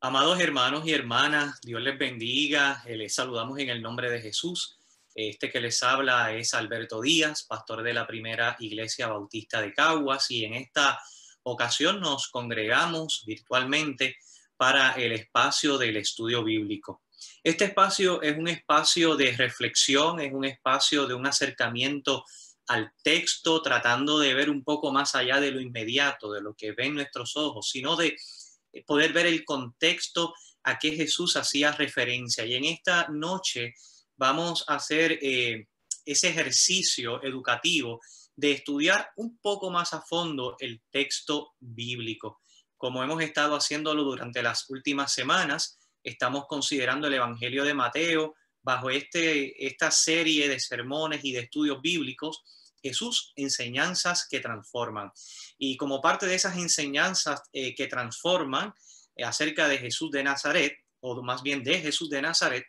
Amados hermanos y hermanas, Dios les bendiga. Les saludamos en el nombre de Jesús. Este que les habla es Alberto Díaz, pastor de la Primera Iglesia Bautista de Caguas, y en esta ocasión nos congregamos virtualmente para el espacio del estudio bíblico. Este espacio es un espacio de reflexión, es un espacio de un acercamiento al texto, tratando de ver un poco más allá de lo inmediato, de lo que ven nuestros ojos, sino de poder ver el contexto a que Jesús hacía referencia. Y en esta noche vamos a hacer ese ejercicio educativo de estudiar un poco más a fondo el texto bíblico. Como hemos estado haciéndolo durante las últimas semanas, estamos considerando el Evangelio de Mateo bajo esta serie de sermones y de estudios bíblicos. Jesús, enseñanzas que transforman. Y como parte de esas enseñanzas que transforman acerca de Jesús de Nazaret, o más bien de Jesús de Nazaret,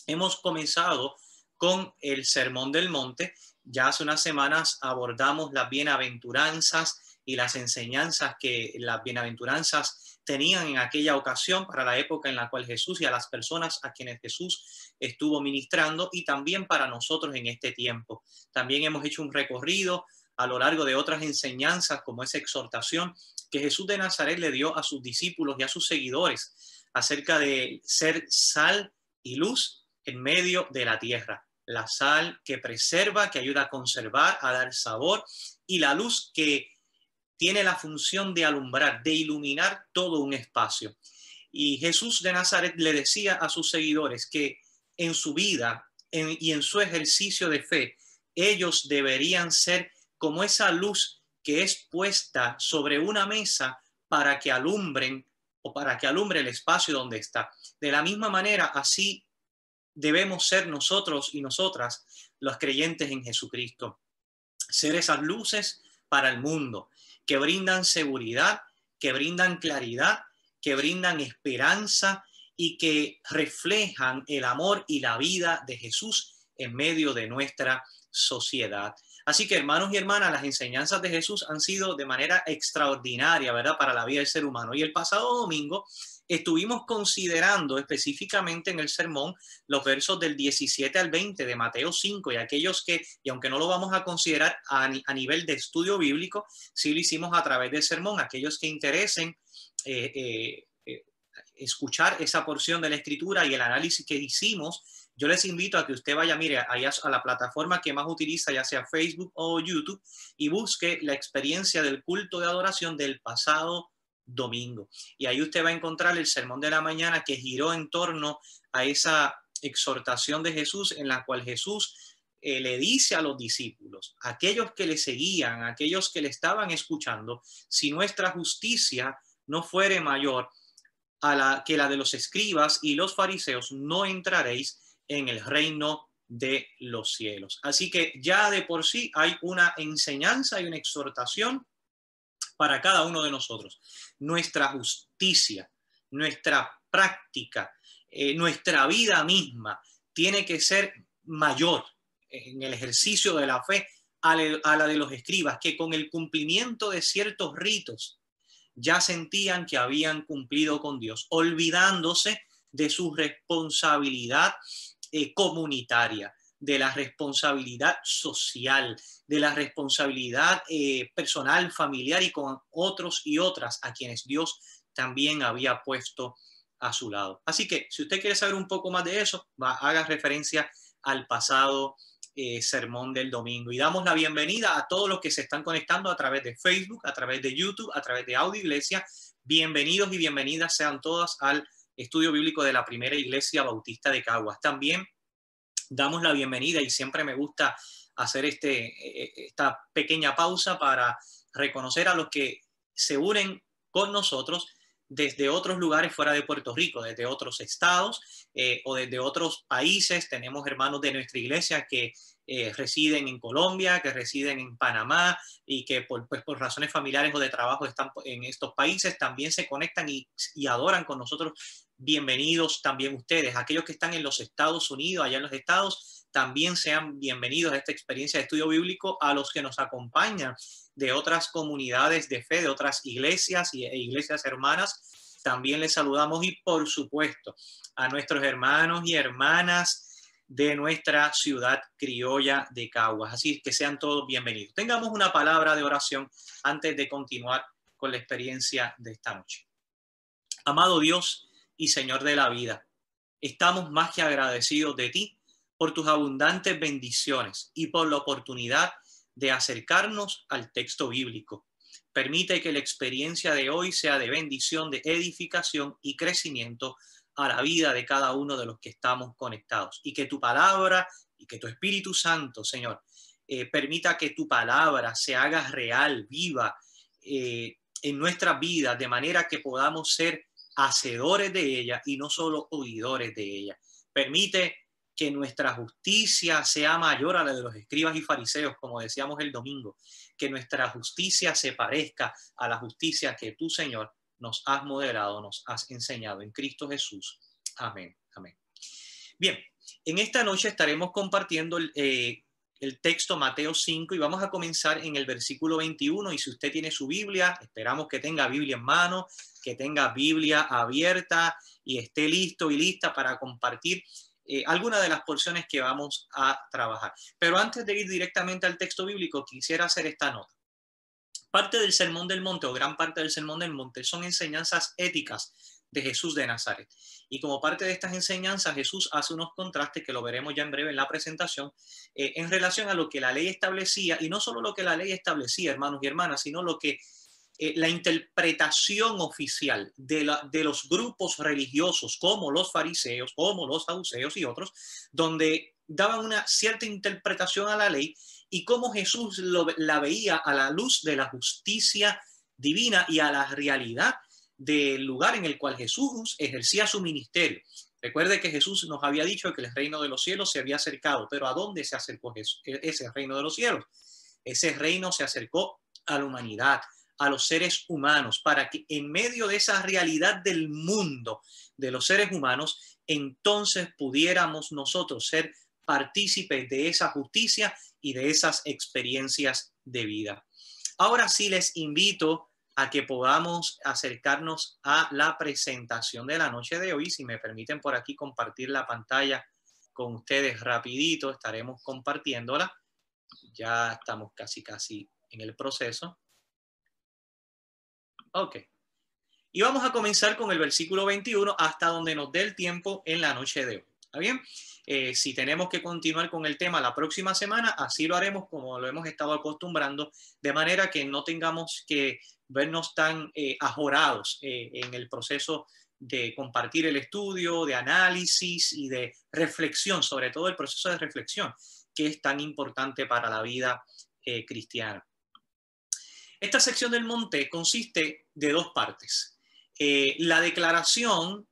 hemos comenzado con el Sermón del Monte. Ya hace unas semanas abordamos las bienaventuranzas y las enseñanzas que las bienaventuranzas tenían en aquella ocasión para la época en la cual Jesús y a las personas a quienes Jesús estuvo ministrando, y también para nosotros en este tiempo. También hemos hecho un recorrido a lo largo de otras enseñanzas, como esa exhortación que Jesús de Nazaret le dio a sus discípulos y a sus seguidores acerca de ser sal y luz en medio de la tierra. La sal que preserva, que ayuda a conservar, a dar sabor, y la luz que tiene la función de alumbrar, de iluminar todo un espacio. Y Jesús de Nazaret le decía a sus seguidores que en su vida y en su ejercicio de fe, ellos deberían ser como esa luz que es puesta sobre una mesa para que alumbren o para que alumbre el espacio donde está. De la misma manera, así debemos ser nosotros y nosotras, los creyentes en Jesucristo. Ser esas luces para el mundo, que brindan seguridad, que brindan claridad, que brindan esperanza y que reflejan el amor y la vida de Jesús en medio de nuestra sociedad. Así que, hermanos y hermanas, las enseñanzas de Jesús han sido de manera extraordinaria, ¿verdad?, para la vida del ser humano. Y el pasado domingo estuvimos considerando específicamente en el sermón los versos del 17 al 20 de Mateo 5, y aquellos que, y aunque no lo vamos a considerar a nivel de estudio bíblico, sí lo hicimos a través del sermón. Aquellos que interesen escuchar esa porción de la escritura y el análisis que hicimos, yo les invito a que usted vaya, mire, allá a la plataforma que más utiliza, ya sea Facebook o YouTube, y busque la experiencia del culto de adoración del pasado domingo. Y ahí usted va a encontrar el sermón de la mañana que giró en torno a esa exhortación de Jesús, en la cual Jesús le dice a los discípulos, aquellos que le seguían, aquellos que le estaban escuchando, si nuestra justicia no fuere mayor que la de los escribas y los fariseos, no entraréis en el reino de los cielos. Así que ya de por sí hay una enseñanza y una exhortación para cada uno de nosotros. Nuestra justicia, nuestra práctica, nuestra vida misma tiene que ser mayor en el ejercicio de la fe a la de los escribas, que con el cumplimiento de ciertos ritos ya sentían que habían cumplido con Dios, olvidándose de su responsabilidad comunitaria, de la responsabilidad social, de la responsabilidad personal, familiar, y con otros y otras a quienes Dios también había puesto a su lado. Así que si usted quiere saber un poco más de eso, haga referencia al pasado sermón del domingo. Y damos la bienvenida a todos los que se están conectando a través de Facebook, a través de YouTube, a través de Audio Iglesia. Bienvenidos y bienvenidas sean todas al estudio bíblico de la Primera Iglesia Bautista de Caguas. También damos la bienvenida, y siempre me gusta hacer esta pequeña pausa para reconocer a los que se unen con nosotros desde otros lugares fuera de Puerto Rico, desde otros estados o desde otros países. Tenemos hermanos de nuestra iglesia que residen en Colombia, que residen en Panamá, y que por razones familiares o de trabajo están en estos países. También se conectan y adoran con nosotros. Bienvenidos también ustedes. Aquellos que están en los Estados Unidos, allá en los estados, también sean bienvenidos a esta experiencia de estudio bíblico. A los que nos acompañan de otras comunidades de fe, de otras iglesias e iglesias hermanas, también les saludamos y por supuesto a nuestros hermanos y hermanas de nuestra ciudad criolla de Caguas. Así que sean todos bienvenidos. Tengamos una palabra de oración antes de continuar con la experiencia de esta noche. Amado Dios y Señor de la vida, estamos más que agradecidos de ti por tus abundantes bendiciones y por la oportunidad de acercarnos al texto bíblico. Permite que la experiencia de hoy sea de bendición, de edificación y crecimiento a la vida de cada uno de los que estamos conectados. Y que tu palabra y que tu Espíritu Santo, Señor, permita que tu palabra se haga real, viva en nuestras vidas, de manera que podamos ser hacedores de ella y no solo oidores de ella. Permite que nuestra justicia sea mayor a la de los escribas y fariseos, como decíamos el domingo, que nuestra justicia se parezca a la justicia que tú, Señor, nos has modelado, nos has enseñado en Cristo Jesús. Amén. Amén. Bien, en esta noche estaremos compartiendo el texto Mateo 5 y vamos a comenzar en el versículo 21. Y si usted tiene su Biblia, esperamos que tenga Biblia en mano, que tenga Biblia abierta y esté listo y lista para compartir algunas de las porciones que vamos a trabajar. Pero antes de ir directamente al texto bíblico, quisiera hacer esta nota. Parte del Sermón del Monte o gran parte del Sermón del Monte son enseñanzas éticas de Jesús de Nazaret. Y como parte de estas enseñanzas, Jesús hace unos contrastes que lo veremos ya en breve en la presentación en relación a lo que la ley establecía, y no solo lo que la ley establecía, hermanos y hermanas, sino lo que la interpretación oficial de los grupos religiosos como los fariseos, como los saduceos y otros, donde daban una cierta interpretación a la ley y cómo Jesús la veía a la luz de la justicia divina y a la realidad del lugar en el cual Jesús ejercía su ministerio. Recuerde que Jesús nos había dicho que el reino de los cielos se había acercado, pero ¿a dónde se acercó ese reino de los cielos? Ese reino se acercó a la humanidad, a los seres humanos, para que en medio de esa realidad del mundo, de los seres humanos, entonces pudiéramos nosotros ser partícipes de esa justicia y de esas experiencias de vida. Ahora sí les invito a que podamos acercarnos a la presentación de la noche de hoy. Si me permiten por aquí compartir la pantalla con ustedes rapidito, estaremos compartiéndola. Ya estamos casi en el proceso. Ok. Y vamos a comenzar con el versículo 21 hasta donde nos dé el tiempo en la noche de hoy. ¿Está bien? Si tenemos que continuar con el tema la próxima semana, así lo haremos como lo hemos estado acostumbrando, de manera que no tengamos que vernos tan ajorados en el proceso de compartir el estudio, de análisis y de reflexión, sobre todo el proceso de reflexión, que es tan importante para la vida cristiana. Esta sección del monte consiste de dos partes. La declaración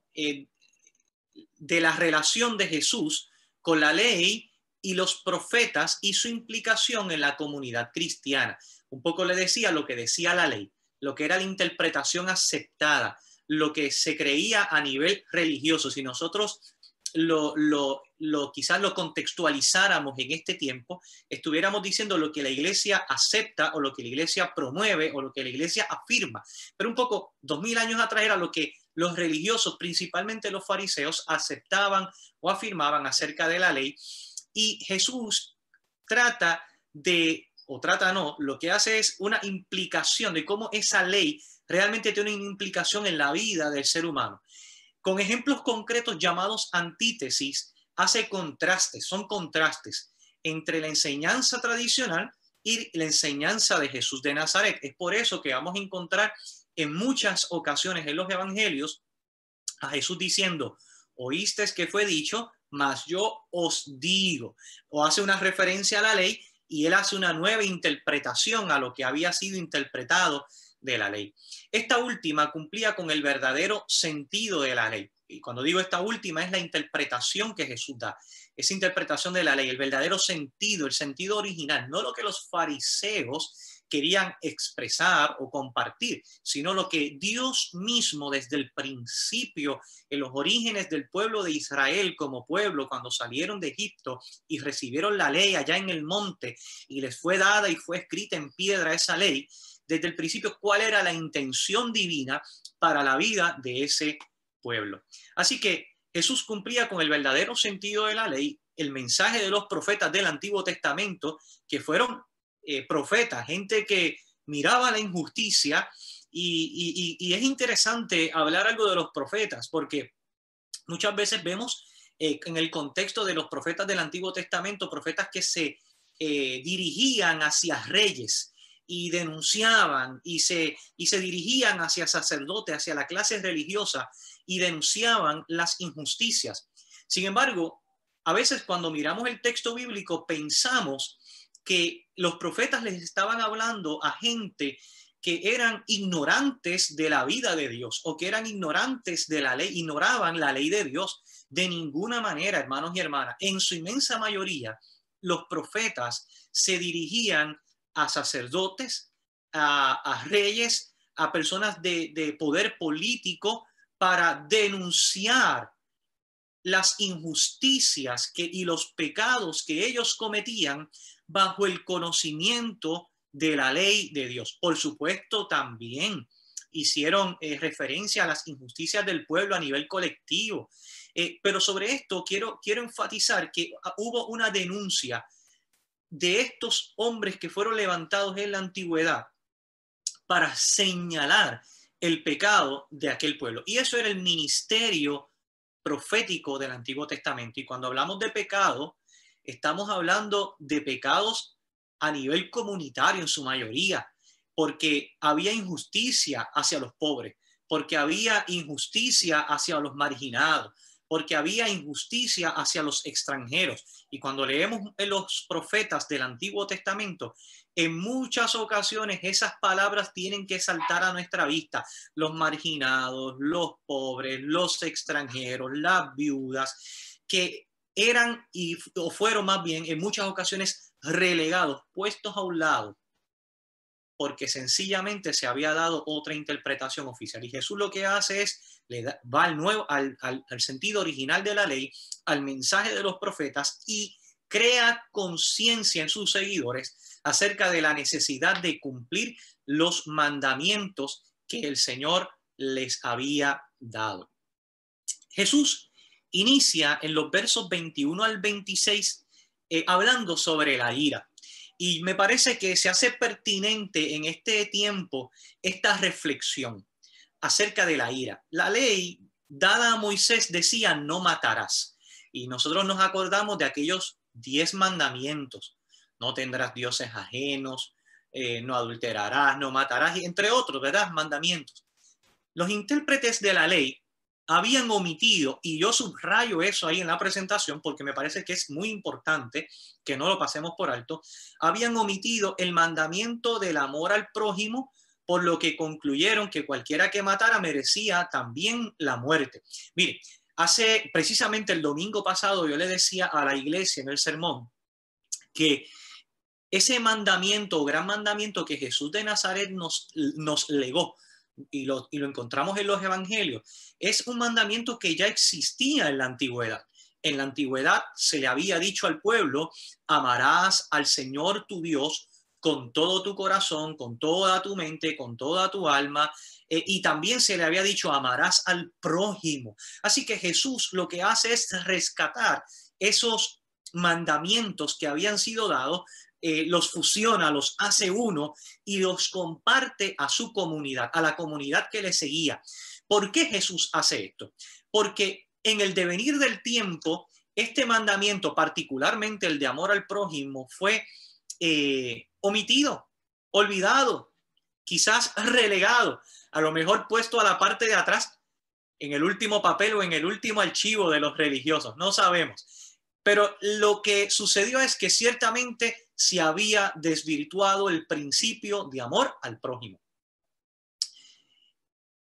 de la relación de Jesús con la ley y los profetas y su implicación en la comunidad cristiana. Un poco le decía lo que decía la ley, lo que era la interpretación aceptada, lo que se creía a nivel religioso. Si nosotros quizás lo contextualizáramos en este tiempo, estuviéramos diciendo lo que la iglesia acepta o lo que la iglesia promueve o lo que la iglesia afirma. Pero un poco, 2000 años atrás era lo que los religiosos, principalmente los fariseos, aceptaban o afirmaban acerca de la ley. Y Jesús lo que hace es una implicación de cómo esa ley realmente tiene una implicación en la vida del ser humano. Con ejemplos concretos llamados antítesis, son contrastes entre la enseñanza tradicional y la enseñanza de Jesús de Nazaret. Es por eso que vamos a encontrar en muchas ocasiones en los evangelios a Jesús diciendo: oísteis que fue dicho, mas yo os digo. O hace una referencia a la ley y él hace una nueva interpretación a lo que había sido interpretado de la ley. Esta última cumplía con el verdadero sentido de la ley. Y cuando digo esta última, es la interpretación que Jesús da. Esa interpretación de la ley, el verdadero sentido, el sentido original, no lo que los fariseos querían expresar o compartir, sino lo que Dios mismo desde el principio, en los orígenes del pueblo de Israel como pueblo, cuando salieron de Egipto y recibieron la ley allá en el monte y les fue dada y fue escrita en piedra esa ley, desde el principio cuál era la intención divina para la vida de ese pueblo. Así que Jesús cumplía con el verdadero sentido de la ley, el mensaje de los profetas del Antiguo Testamento, que fueron profetas, gente que miraba la injusticia. Y es interesante hablar algo de los profetas, porque muchas veces vemos en el contexto de los profetas del Antiguo Testamento, profetas que se dirigían hacia reyes y denunciaban y se dirigían hacia sacerdotes, hacia la clase religiosa y denunciaban las injusticias. Sin embargo, a veces cuando miramos el texto bíblico pensamos que los profetas les estaban hablando a gente que eran ignorantes de la vida de Dios o que eran ignorantes de la ley, ignoraban la ley de Dios. De ninguna manera, hermanos y hermanas, en su inmensa mayoría, los profetas se dirigían a sacerdotes, a reyes, a personas de poder político para denunciar las injusticias y los pecados que ellos cometían bajo el conocimiento de la ley de Dios. Por supuesto, también hicieron referencia a las injusticias del pueblo a nivel colectivo. Pero sobre esto quiero enfatizar que hubo una denuncia de estos hombres que fueron levantados en la antigüedad para señalar el pecado de aquel pueblo. Y eso era el ministerio profético del Antiguo Testamento. Y cuando hablamos de pecado, estamos hablando de pecados a nivel comunitario en su mayoría, porque había injusticia hacia los pobres, porque había injusticia hacia los marginados, porque había injusticia hacia los extranjeros. Y cuando leemos en los profetas del Antiguo Testamento, en muchas ocasiones esas palabras tienen que saltar a nuestra vista. Los marginados, los pobres, los extranjeros, las viudas, que eran o fueron más bien en muchas ocasiones relegados, puestos a un lado, porque sencillamente se había dado otra interpretación oficial. Y Jesús lo que hace es, va al sentido original de la ley, al mensaje de los profetas y crea conciencia en sus seguidores acerca de la necesidad de cumplir los mandamientos que el Señor les había dado. Jesús inicia en los versos 21 al 26 hablando sobre la ira. Y me parece que se hace pertinente en este tiempo esta reflexión acerca de la ira. La ley dada a Moisés decía no matarás. Y nosotros nos acordamos de aquellos 10 mandamientos. No tendrás dioses ajenos, no adulterarás, no matarás, y entre otros, ¿verdad? Mandamientos. Los intérpretes de la ley habían omitido, y yo subrayo eso ahí en la presentación porque me parece que es muy importante que no lo pasemos por alto, habían omitido el mandamiento del amor al prójimo, por lo que concluyeron que cualquiera que matara merecía también la muerte. Mire, hace precisamente el domingo pasado yo le decía a la iglesia en el sermón que ese mandamiento, gran mandamiento que Jesús de Nazaret nos legó, y lo encontramos en los evangelios, es un mandamiento que ya existía en la antigüedad. En la antigüedad se le había dicho al pueblo: amarás al Señor tu Dios con todo tu corazón, con toda tu mente, con toda tu alma, y también se le había dicho: amarás al prójimo. Así que Jesús lo que hace es rescatar esos mandamientos que habían sido dados, los fusiona, los hace uno y los comparte a su comunidad, a la comunidad que le seguía. ¿Por qué Jesús hace esto? Porque en el devenir del tiempo, este mandamiento, particularmente el de amor al prójimo, fue omitido, olvidado, quizás relegado, a lo mejor puesto a la parte de atrás, en el último papel o en el último archivo de los religiosos, no sabemos. Pero lo que sucedió es que ciertamente se había desvirtuado el principio de amor al prójimo.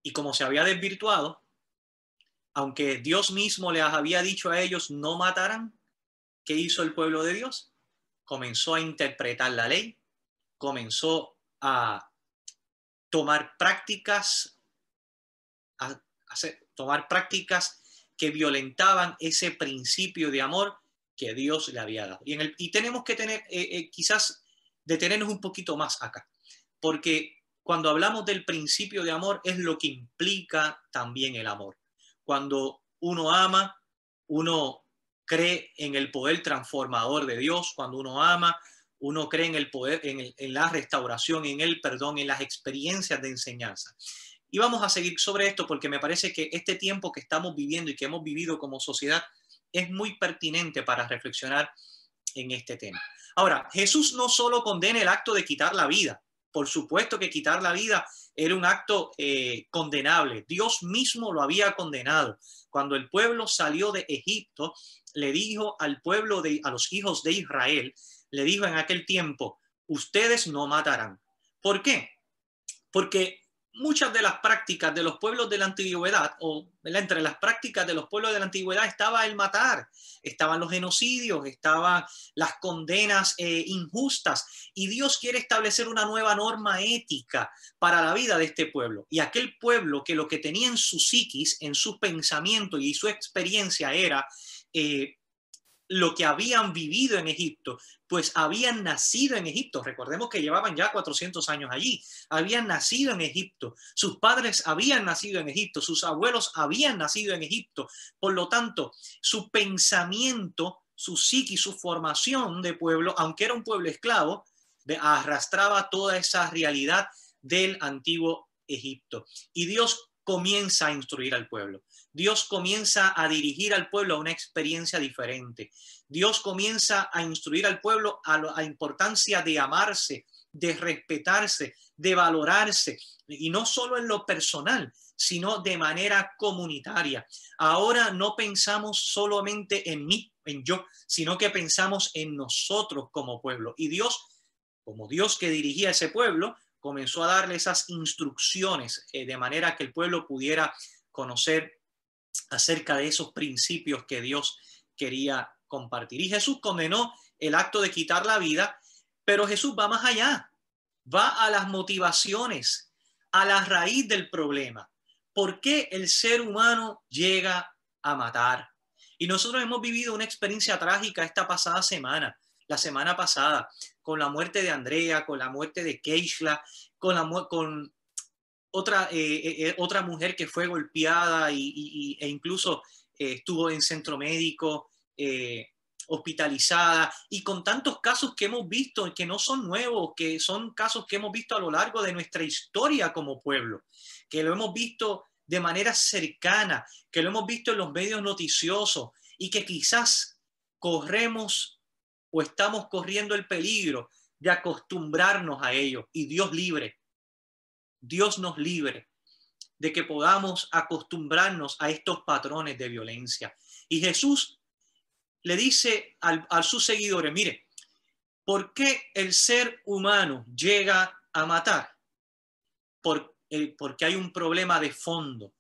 Y como se había desvirtuado, aunque Dios mismo les había dicho a ellos no matarán, ¿qué hizo el pueblo de Dios? Comenzó a interpretar la ley, comenzó a tomar prácticas, tomar prácticas que violentaban ese principio de amor que Dios le había dado. Y tenemos que tener, quizás detenernos un poquito más acá, porque cuando hablamos del principio de amor, es lo que implica también el amor. Cuando uno ama, uno cree en el poder transformador de Dios. Cuando uno ama, uno cree en el poder, en la restauración, en el perdón, en las experiencias de enseñanza. Y vamos a seguir sobre esto porque me parece que este tiempo que estamos viviendo y que hemos vivido como sociedad es muy pertinente para reflexionar en este tema. Ahora, Jesús no solo condena el acto de quitar la vida. Por supuesto que quitar la vida era un acto condenable. Dios mismo lo había condenado. Cuando el pueblo salió de Egipto, le dijo al pueblo, a los hijos de Israel, le dijo en aquel tiempo, ustedes no matarán. ¿Por qué? Porque muchas de las prácticas de los pueblos de la antigüedad, o entre las prácticas de los pueblos de la antigüedad estaba el matar, estaban los genocidios, estaban las condenas injustas, y Dios quiere establecer una nueva norma ética para la vida de este pueblo. Y aquel pueblo que lo que tenía en su psiquis, en su pensamiento y su experiencia era lo que habían vivido en Egipto, pues habían nacido en Egipto. Recordemos que llevaban ya 400 años allí. Habían nacido en Egipto. Sus padres habían nacido en Egipto. Sus abuelos habían nacido en Egipto. Por lo tanto, su pensamiento, su psique, su formación de pueblo, aunque era un pueblo esclavo, arrastraba toda esa realidad del antiguo Egipto. Y Dios comienza a instruir al pueblo. Dios comienza a dirigir al pueblo a una experiencia diferente. Dios comienza a instruir al pueblo a la importancia de amarse, de respetarse, de valorarse, y no solo en lo personal, sino de manera comunitaria. Ahora no pensamos solamente en mí, en yo, sino que pensamos en nosotros como pueblo. Y Dios, como Dios que dirigía a ese pueblo, comenzó a darle esas instrucciones de manera que el pueblo pudiera conocer acerca de esos principios que Dios quería compartir. Y Jesús condenó el acto de quitar la vida, pero Jesús va más allá, va a las motivaciones, a la raíz del problema. ¿Por qué el ser humano llega a matar? Y nosotros hemos vivido una experiencia trágica esta pasada semana, la semana pasada, con la muerte de Andrea, con la muerte de Keishla, con otra mujer que fue golpeada e incluso estuvo en centro médico, hospitalizada, y con tantos casos que hemos visto que no son nuevos, que son casos que hemos visto a lo largo de nuestra historia como pueblo, que lo hemos visto de manera cercana, que lo hemos visto en los medios noticiosos y que quizás corremos o estamos corriendo el peligro de acostumbrarnos a ello, y Dios nos libre de que podamos acostumbrarnos a estos patrones de violencia. Y Jesús le dice a sus seguidores, mire, ¿por qué el ser humano llega a matar? Porque hay un problema de fondo.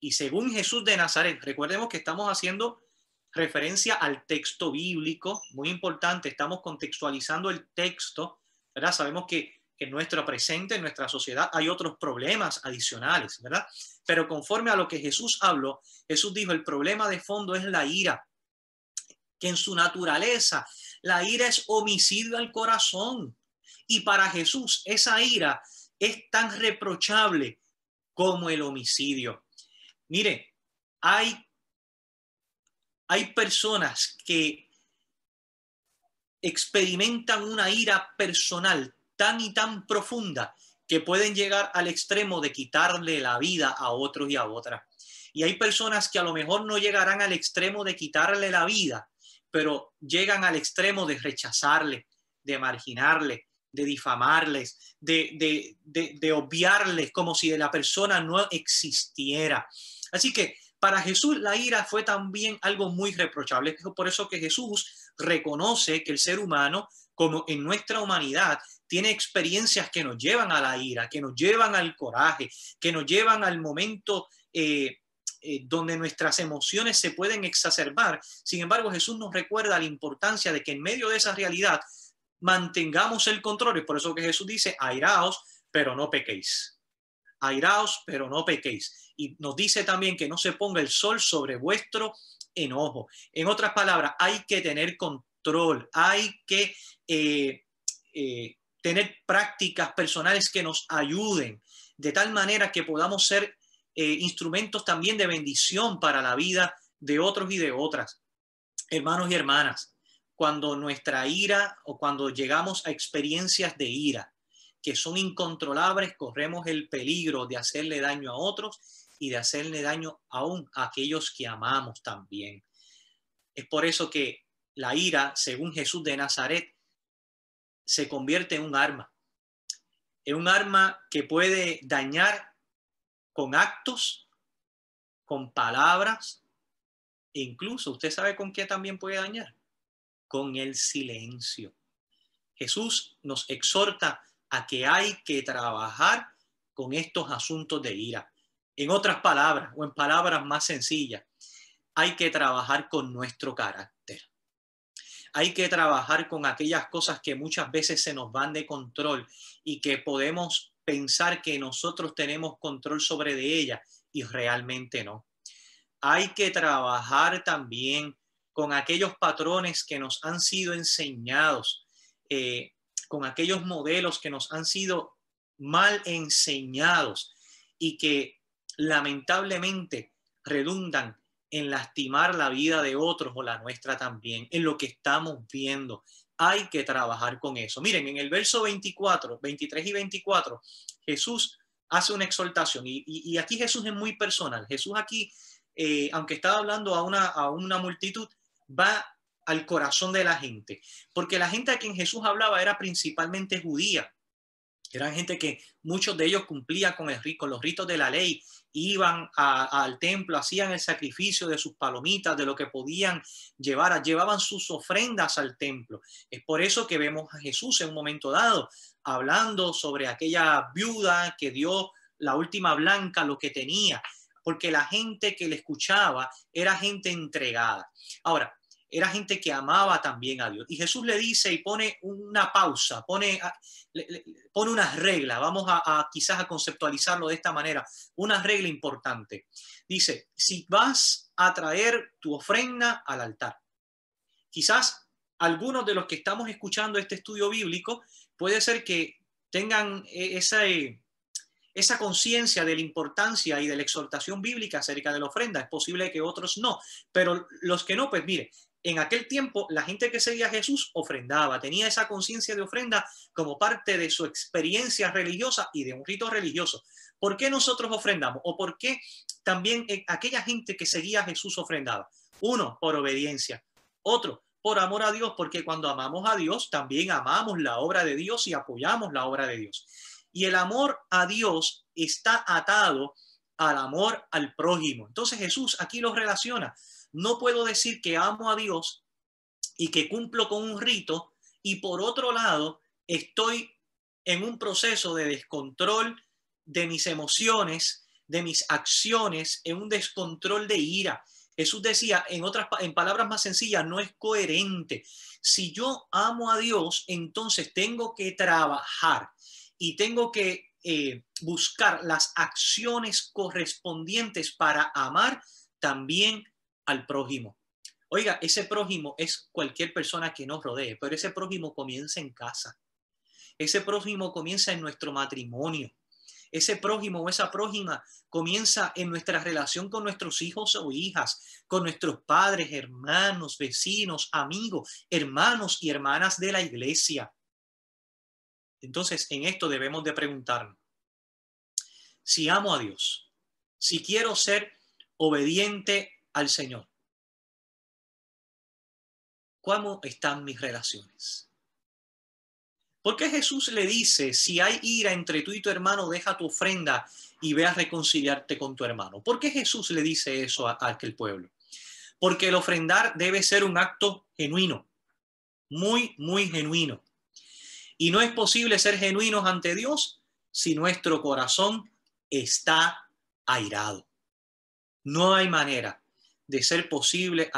Y según Jesús de Nazaret, recordemos que estamos haciendo referencia al texto bíblico, muy importante, estamos contextualizando el texto, ¿verdad? Sabemos que en nuestro presente, en nuestra sociedad, hay otros problemas adicionales, ¿verdad? Pero conforme a lo que Jesús habló, Jesús dijo, el problema de fondo es la ira, que en su naturaleza, la ira es homicidio al corazón. Y para Jesús, esa ira es tan reprochable como el homicidio. Mire, hay personas que experimentan una ira personal tan y tan profunda que pueden llegar al extremo de quitarle la vida a otros y a otras. Y hay personas que a lo mejor no llegarán al extremo de quitarle la vida, pero llegan al extremo de rechazarle, de marginarle, de difamarles, de obviarles como si la persona no existiera. Así que para Jesús la ira fue también algo muy reprochable. Es por eso que Jesús reconoce que el ser humano, como en nuestra humanidad, tiene experiencias que nos llevan a la ira, que nos llevan al coraje, que nos llevan al momento donde nuestras emociones se pueden exacerbar. Sin embargo, Jesús nos recuerda la importancia de que en medio de esa realidad mantengamos el control. Es por eso que Jesús dice, airaos, pero no pequéis. Airaos, pero no pequéis. Y nos dice también que no se ponga el sol sobre vuestro enojo. En otras palabras, hay que tener control, hay que tener prácticas personales que nos ayuden de tal manera que podamos ser instrumentos también de bendición para la vida de otros y de otras. Hermanos y hermanas, cuando nuestra ira o cuando llegamos a experiencias de ira que son incontrolables, corremos el peligro de hacerle daño a otros y de hacerle daño aún a aquellos que amamos también. Es por eso que la ira, según Jesús de Nazaret, se convierte en un arma que puede dañar con actos, con palabras, e incluso, ¿usted sabe con qué también puede dañar? Con el silencio. Jesús nos exhorta a que hay que trabajar con estos asuntos de ira. En otras palabras, o en palabras más sencillas, hay que trabajar con nuestro carácter. Hay que trabajar con aquellas cosas que muchas veces se nos van de control y que podemos pensar que nosotros tenemos control sobre de ellas y realmente no. Hay que trabajar también con aquellos patrones que nos han sido enseñados, con aquellos modelos que nos han sido mal enseñados y que lamentablemente redundan en lastimar la vida de otros o la nuestra también, en lo que estamos viendo. Hay que trabajar con eso. Miren, en el verso 24, 23 y 24, Jesús hace una exhortación y aquí Jesús es muy personal. Jesús aquí, aunque estaba hablando a una multitud, va al corazón de la gente, porque la gente a quien Jesús hablaba era principalmente judía. Eran gente que muchos de ellos cumplían con los ritos de la ley, iban al templo, hacían el sacrificio de sus palomitas, de lo que podían llevar, llevaban sus ofrendas al templo. Es por eso que vemos a Jesús en un momento dado hablando sobre aquella viuda que dio la última blanca, lo que tenía, porque la gente que le escuchaba era gente entregada. Ahora, era gente que amaba también a Dios. Y Jesús le dice y pone una pausa, pone unas reglas. Vamos quizás a conceptualizarlo de esta manera. Una regla importante. Dice, si vas a traer tu ofrenda al altar, quizás algunos de los que estamos escuchando este estudio bíblico puede ser que tengan esa conciencia de la importancia y de la exhortación bíblica acerca de la ofrenda. Es posible que otros no, pero los que no, pues mire, en aquel tiempo la gente que seguía a Jesús ofrendaba, tenía esa conciencia de ofrenda como parte de su experiencia religiosa y de un rito religioso. ¿Por qué nosotros ofrendamos? ¿O por qué también aquella gente que seguía a Jesús ofrendaba? Uno, por obediencia. Otro, por amor a Dios, porque cuando amamos a Dios también amamos la obra de Dios y apoyamos la obra de Dios. Y el amor a Dios está atado al amor al prójimo. Entonces Jesús aquí lo relaciona. No puedo decir que amo a Dios y que cumplo con un rito y por otro lado estoy en un proceso de descontrol de mis emociones, de mis acciones, en un descontrol de ira. Jesús decía, en palabras más sencillas, no es coherente. Si yo amo a Dios, entonces tengo que trabajar y tengo que buscar las acciones correspondientes para amar también al prójimo. Oiga, ese prójimo es cualquier persona que nos rodee, pero ese prójimo comienza en casa. Ese prójimo comienza en nuestro matrimonio. Ese prójimo o esa prójima comienza en nuestra relación con nuestros hijos o hijas, con nuestros padres, hermanos, vecinos, amigos, hermanos y hermanas de la iglesia. Entonces, en esto debemos de preguntarnos, si amo a Dios, si quiero ser obediente al Señor, ¿cómo están mis relaciones? ¿Por qué Jesús le dice, si hay ira entre tú y tu hermano, deja tu ofrenda y ve a reconciliarte con tu hermano? ¿Por qué Jesús le dice eso a aquel pueblo? Porque el ofrendar debe ser un acto genuino, muy, muy genuino. Y no es posible ser genuinos ante Dios si nuestro corazón está airado. No hay manera de ser posible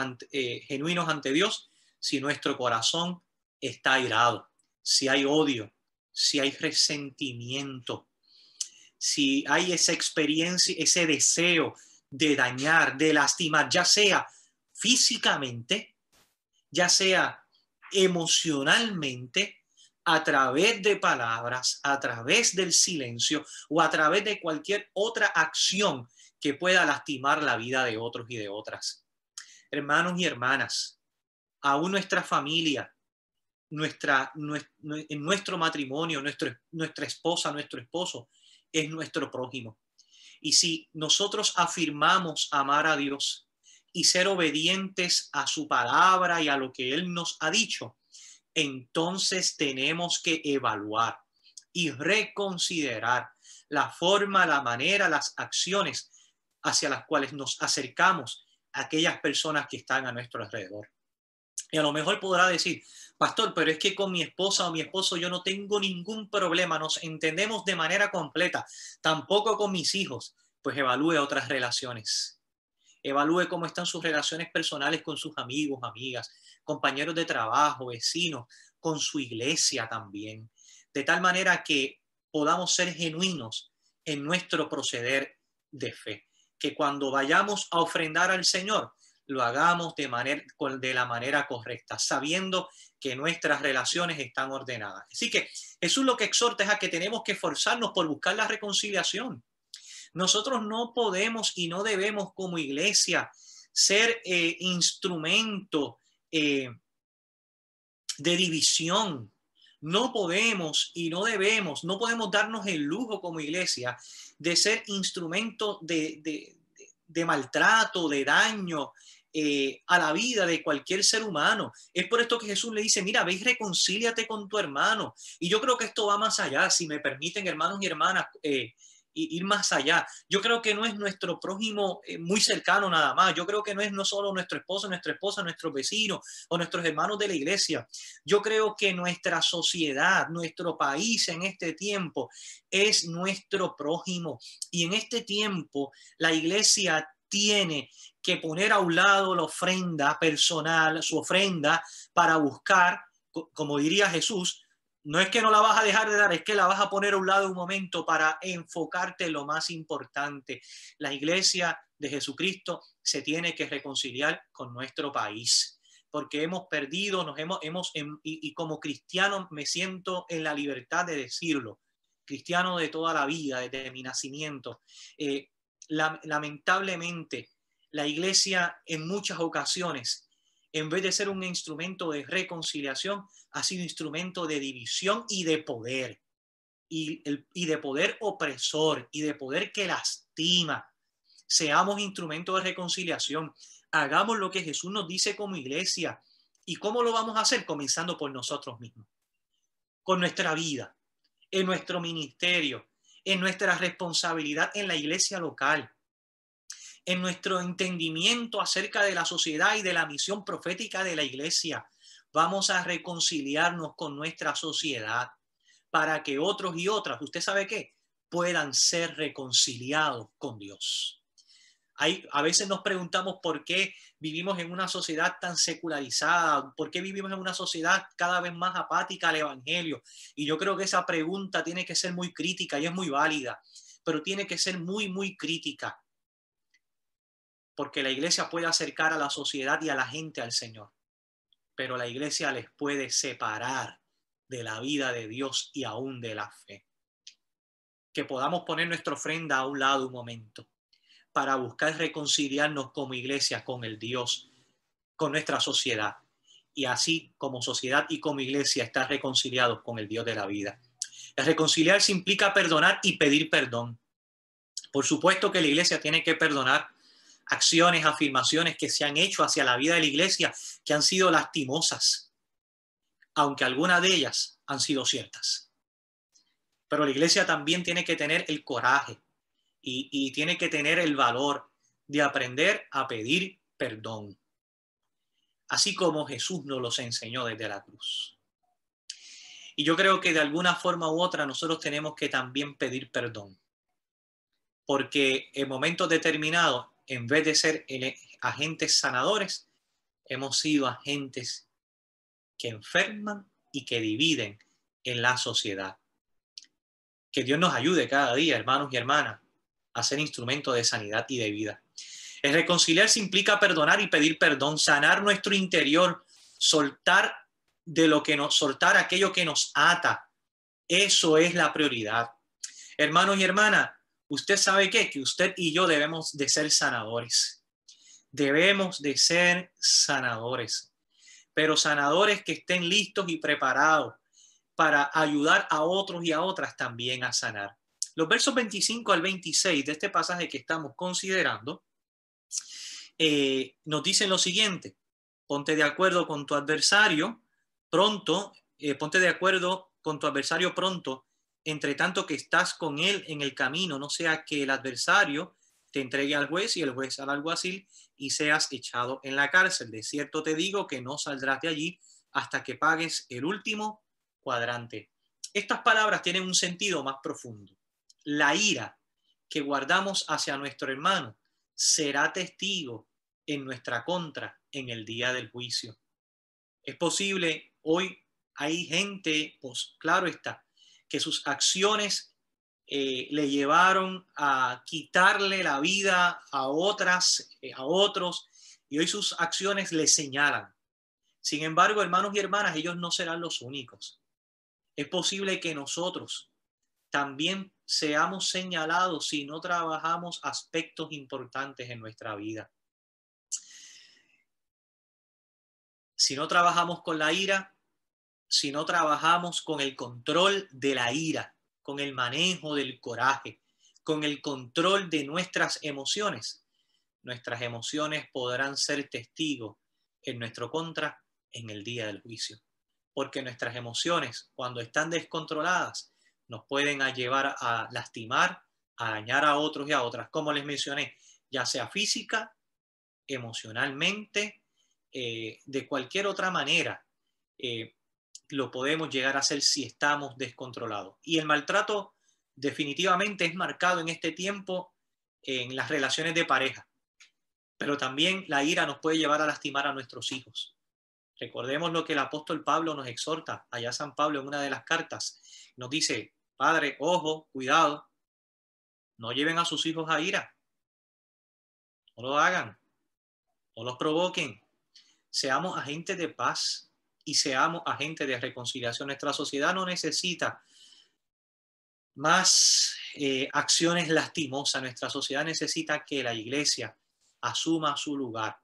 genuinos ante Dios si nuestro corazón está airado, si hay odio, si hay resentimiento, si hay esa experiencia, ese deseo de dañar, de lastimar, ya sea físicamente, ya sea emocionalmente, a través de palabras, a través del silencio o a través de cualquier otra acción que pueda lastimar la vida de otros y de otras. Hermanos y hermanas, aún nuestra familia, en nuestro matrimonio, nuestra esposa, nuestro esposo, es nuestro prójimo. Y si nosotros afirmamos amar a Dios y ser obedientes a su palabra y a lo que Él nos ha dicho, entonces tenemos que evaluar y reconsiderar la forma, la manera, las acciones hacia las cuales nos acercamos a aquellas personas que están a nuestro alrededor. Y a lo mejor podrá decir, pastor, pero es que con mi esposa o mi esposo yo no tengo ningún problema, nos entendemos de manera completa, tampoco con mis hijos. Pues evalúe otras relaciones. Evalúe cómo están sus relaciones personales con sus amigos, amigas, compañeros de trabajo, vecinos, con su iglesia también. De tal manera que podamos ser genuinos en nuestro proceder de fe. Que cuando vayamos a ofrendar al Señor, lo hagamos de la manera correcta, sabiendo que nuestras relaciones están ordenadas. Así que Jesús lo que exhorta es a que tenemos que esforzarnos por buscar la reconciliación. Nosotros no podemos y no debemos como iglesia ser instrumento de división. No podemos y no debemos, no podemos darnos el lujo como iglesia de ser instrumento de maltrato, de daño a la vida de cualquier ser humano. Es por esto que Jesús le dice, mira, ve y reconcíliate con tu hermano. Y yo creo que esto va más allá, si me permiten, hermanos y hermanas, ir más allá. Yo creo que no es nuestro prójimo muy cercano nada más. Yo creo que no es no solo nuestro esposo, nuestra esposa, nuestros vecinos o nuestros hermanos de la iglesia. Yo creo que nuestra sociedad, nuestro país en este tiempo es nuestro prójimo. Y en este tiempo la iglesia tiene que poner a un lado la ofrenda personal, su ofrenda, para buscar, como diría Jesús, no es que no la vas a dejar de dar, es que la vas a poner a un lado un momento para enfocarte en lo más importante. La iglesia de Jesucristo se tiene que reconciliar con nuestro país, porque hemos perdido, y como cristiano me siento en la libertad de decirlo, cristiano de toda la vida, desde mi nacimiento. Lamentablemente, la iglesia en muchas ocasiones, en vez de ser un instrumento de reconciliación, ha sido instrumento de división y de poder, y de poder opresor, y de poder que lastima. Seamos instrumentos de reconciliación. Hagamos lo que Jesús nos dice como iglesia. ¿Y cómo lo vamos a hacer? Comenzando por nosotros mismos, con nuestra vida, en nuestro ministerio, en nuestra responsabilidad en la iglesia local, en nuestro entendimiento acerca de la sociedad y de la misión profética de la iglesia. Vamos a reconciliarnos con nuestra sociedad para que otros y otras, ¿usted sabe qué?, puedan ser reconciliados con Dios. A veces nos preguntamos por qué vivimos en una sociedad tan secularizada, por qué vivimos en una sociedad cada vez más apática al evangelio. Y yo creo que esa pregunta tiene que ser muy crítica y es muy válida, pero tiene que ser muy, muy crítica, porque la iglesia puede acercar a la sociedad y a la gente al Señor, pero la iglesia les puede separar de la vida de Dios y aún de la fe. Que podamos poner nuestra ofrenda a un lado un momento para buscar reconciliarnos como iglesia con el Dios, con nuestra sociedad, y así como sociedad y como iglesia estar reconciliados con el Dios de la vida. El reconciliarse implica perdonar y pedir perdón. Por supuesto que la iglesia tiene que perdonar acciones, afirmaciones que se han hecho hacia la vida de la iglesia que han sido lastimosas, aunque algunas de ellas han sido ciertas. Pero la iglesia también tiene que tener el coraje y tiene que tener el valor de aprender a pedir perdón, así como Jesús nos los enseñó desde la cruz. Y yo creo que de alguna forma u otra nosotros tenemos que también pedir perdón, porque en momentos determinados, en vez de ser agentes sanadores, hemos sido agentes que enferman y que dividen en la sociedad. Que Dios nos ayude cada día, hermanos y hermanas, a ser instrumento de sanidad y de vida. El reconciliarse implica perdonar y pedir perdón, sanar nuestro interior, soltar de lo que nos soltar aquello que nos ata. Eso es la prioridad. Hermanos y hermanas, usted sabe qué, que usted y yo debemos de ser sanadores. Debemos de ser sanadores, pero sanadores que estén listos y preparados para ayudar a otros y a otras también a sanar. Los versos 25 al 26 de este pasaje que estamos considerando nos dicen lo siguiente: ponte de acuerdo con tu adversario pronto, ponte de acuerdo con tu adversario pronto, entre tanto que estás con él en el camino, no sea que el adversario te entregue al juez y el juez al alguacil y seas echado en la cárcel. De cierto te digo que no saldrás de allí hasta que pagues el último cuadrante. Estas palabras tienen un sentido más profundo. La ira que guardamos hacia nuestro hermano será testigo en nuestra contra en el día del juicio. Es posible, hoy hay gente, pues claro está, que sus acciones le llevaron a quitarle la vida a otras, a otros, y hoy sus acciones le señalan. Sin embargo, hermanos y hermanas, ellos no serán los únicos. Es posible que nosotros también seamos señalados si no trabajamos aspectos importantes en nuestra vida. Si no trabajamos con la ira, si no trabajamos con el control de la ira, con el manejo del coraje, con el control de nuestras emociones podrán ser testigos en nuestro contra en el día del juicio. Porque nuestras emociones, cuando están descontroladas, nos pueden llevar a lastimar, a dañar a otros y a otras, como les mencioné, ya sea física, emocionalmente, de cualquier otra manera. Lo podemos llegar a hacer si estamos descontrolados. Y el maltrato definitivamente es marcado en este tiempo en las relaciones de pareja, pero también la ira nos puede llevar a lastimar a nuestros hijos. Recordemos lo que el apóstol Pablo nos exhorta, allá San Pablo en una de las cartas, nos dice: padre, ojo, cuidado, no lleven a sus hijos a ira, no lo hagan, no los provoquen, seamos agentes de paz y seamos agentes de reconciliación. Nuestra sociedad no necesita más acciones lastimosas. Nuestra sociedad necesita que la iglesia asuma su lugar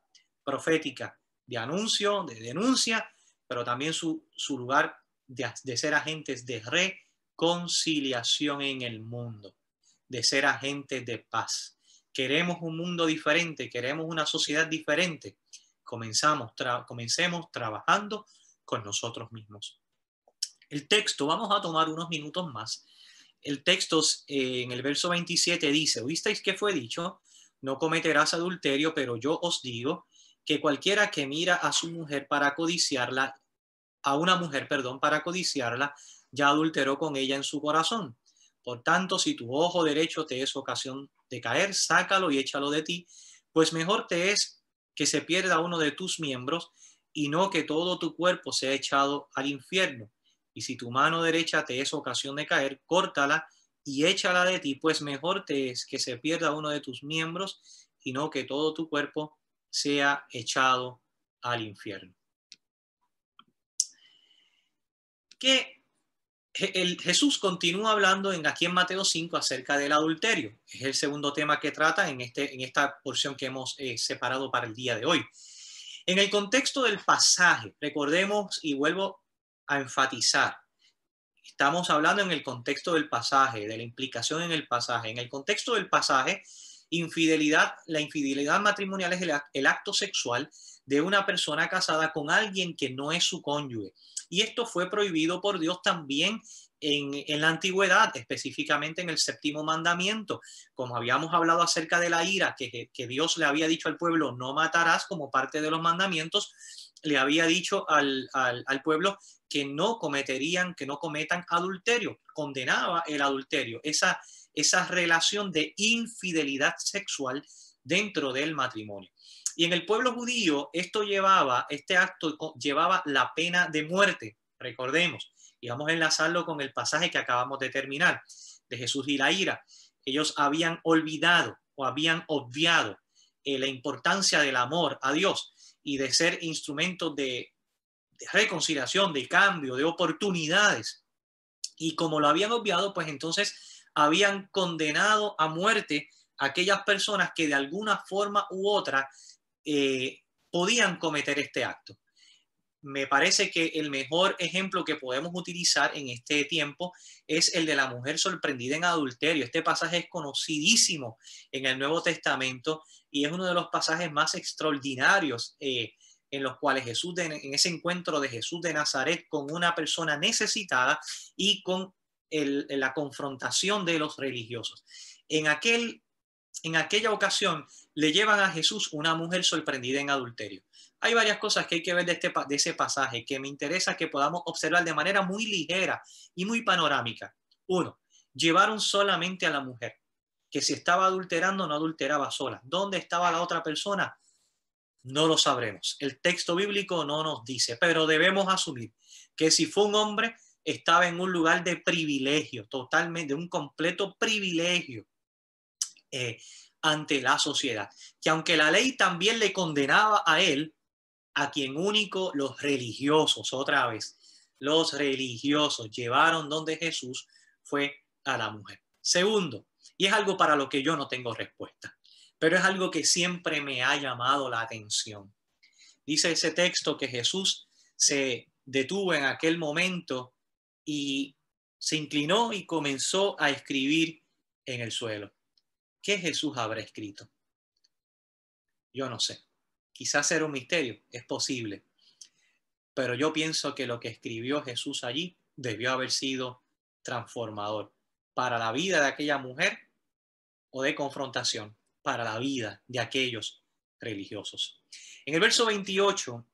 profética de anuncio, de denuncia, pero también su lugar de ser agentes de reconciliación en el mundo, de ser agentes de paz. Queremos un mundo diferente, queremos una sociedad diferente. Comencemos trabajando con nosotros mismos. El texto, vamos a tomar unos minutos más. El texto en el verso 27 dice: ¿oísteis que fue dicho? No cometerás adulterio, pero yo os digo que cualquiera que mira a su mujer para codiciarla, a una mujer, perdón, para codiciarla, ya adulteró con ella en su corazón. Por tanto, si tu ojo derecho te es ocasión de caer, sácalo y échalo de ti, pues mejor te es que se pierda uno de tus miembros y no que todo tu cuerpo sea echado al infierno. Y si tu mano derecha te es ocasión de caer, córtala y échala de ti, pues mejor te es que se pierda uno de tus miembros y no que todo tu cuerpo sea echado al infierno. Que Jesús continúa hablando aquí en Mateo 5 acerca del adulterio. Es el segundo tema que trata en esta porción que hemos separado para el día de hoy. En el contexto del pasaje, recordemos y vuelvo a enfatizar, estamos hablando en el contexto del pasaje, de la implicación en el pasaje. En el contexto del pasaje, la infidelidad matrimonial es el acto sexual de una persona casada con alguien que no es su cónyuge. Y esto fue prohibido por Dios también en la antigüedad, específicamente en el séptimo mandamiento. Como habíamos hablado acerca de la ira, que Dios le había dicho al pueblo: no matarás, como parte de los mandamientos, le había dicho al pueblo que no cometan adulterio. Condenaba el adulterio, esa relación de infidelidad sexual dentro del matrimonio. Y en el pueblo judío este acto llevaba la pena de muerte, recordemos, y vamos a enlazarlo con el pasaje que acabamos de terminar, de Jesús y la ira. Ellos habían olvidado o habían obviado la importancia del amor a Dios y de ser instrumentos de reconciliación, de cambio, de oportunidades. Y como lo habían obviado, pues entonces habían condenado a muerte a aquellas personas que de alguna forma u otra podían cometer este acto. Me parece que el mejor ejemplo que podemos utilizar en este tiempo es el de la mujer sorprendida en adulterio. Este pasaje es conocidísimo en el Nuevo Testamento y es uno de los pasajes más extraordinarios en los cuales Jesús, en ese encuentro de Jesús de Nazaret con una persona necesitada y con la confrontación de los religiosos. En aquella ocasión le llevan a Jesús una mujer sorprendida en adulterio. Hay varias cosas que hay que ver de ese pasaje que me interesa que podamos observar de manera muy ligera y muy panorámica. Uno, llevaron solamente a la mujer, que si estaba adulterando no adulteraba sola. ¿Dónde estaba la otra persona? No lo sabremos. El texto bíblico no nos dice, pero debemos asumir que si fue un hombre, estaba en un lugar de privilegio, totalmente, de un completo privilegio ante la sociedad. Que aunque la ley también le condenaba a él, a quien único los religiosos, otra vez, los religiosos llevaron donde Jesús fue a la mujer. Segundo, y es algo para lo que yo no tengo respuesta, pero es algo que siempre me ha llamado la atención. Dice ese texto que Jesús se detuvo en aquel momento y se inclinó y comenzó a escribir en el suelo. ¿Qué Jesús habrá escrito? Yo no sé. Quizás era un misterio, es posible. Pero yo pienso que lo que escribió Jesús allí debió haber sido transformador para la vida de aquella mujer o de confrontación para la vida de aquellos religiosos. En el verso 28,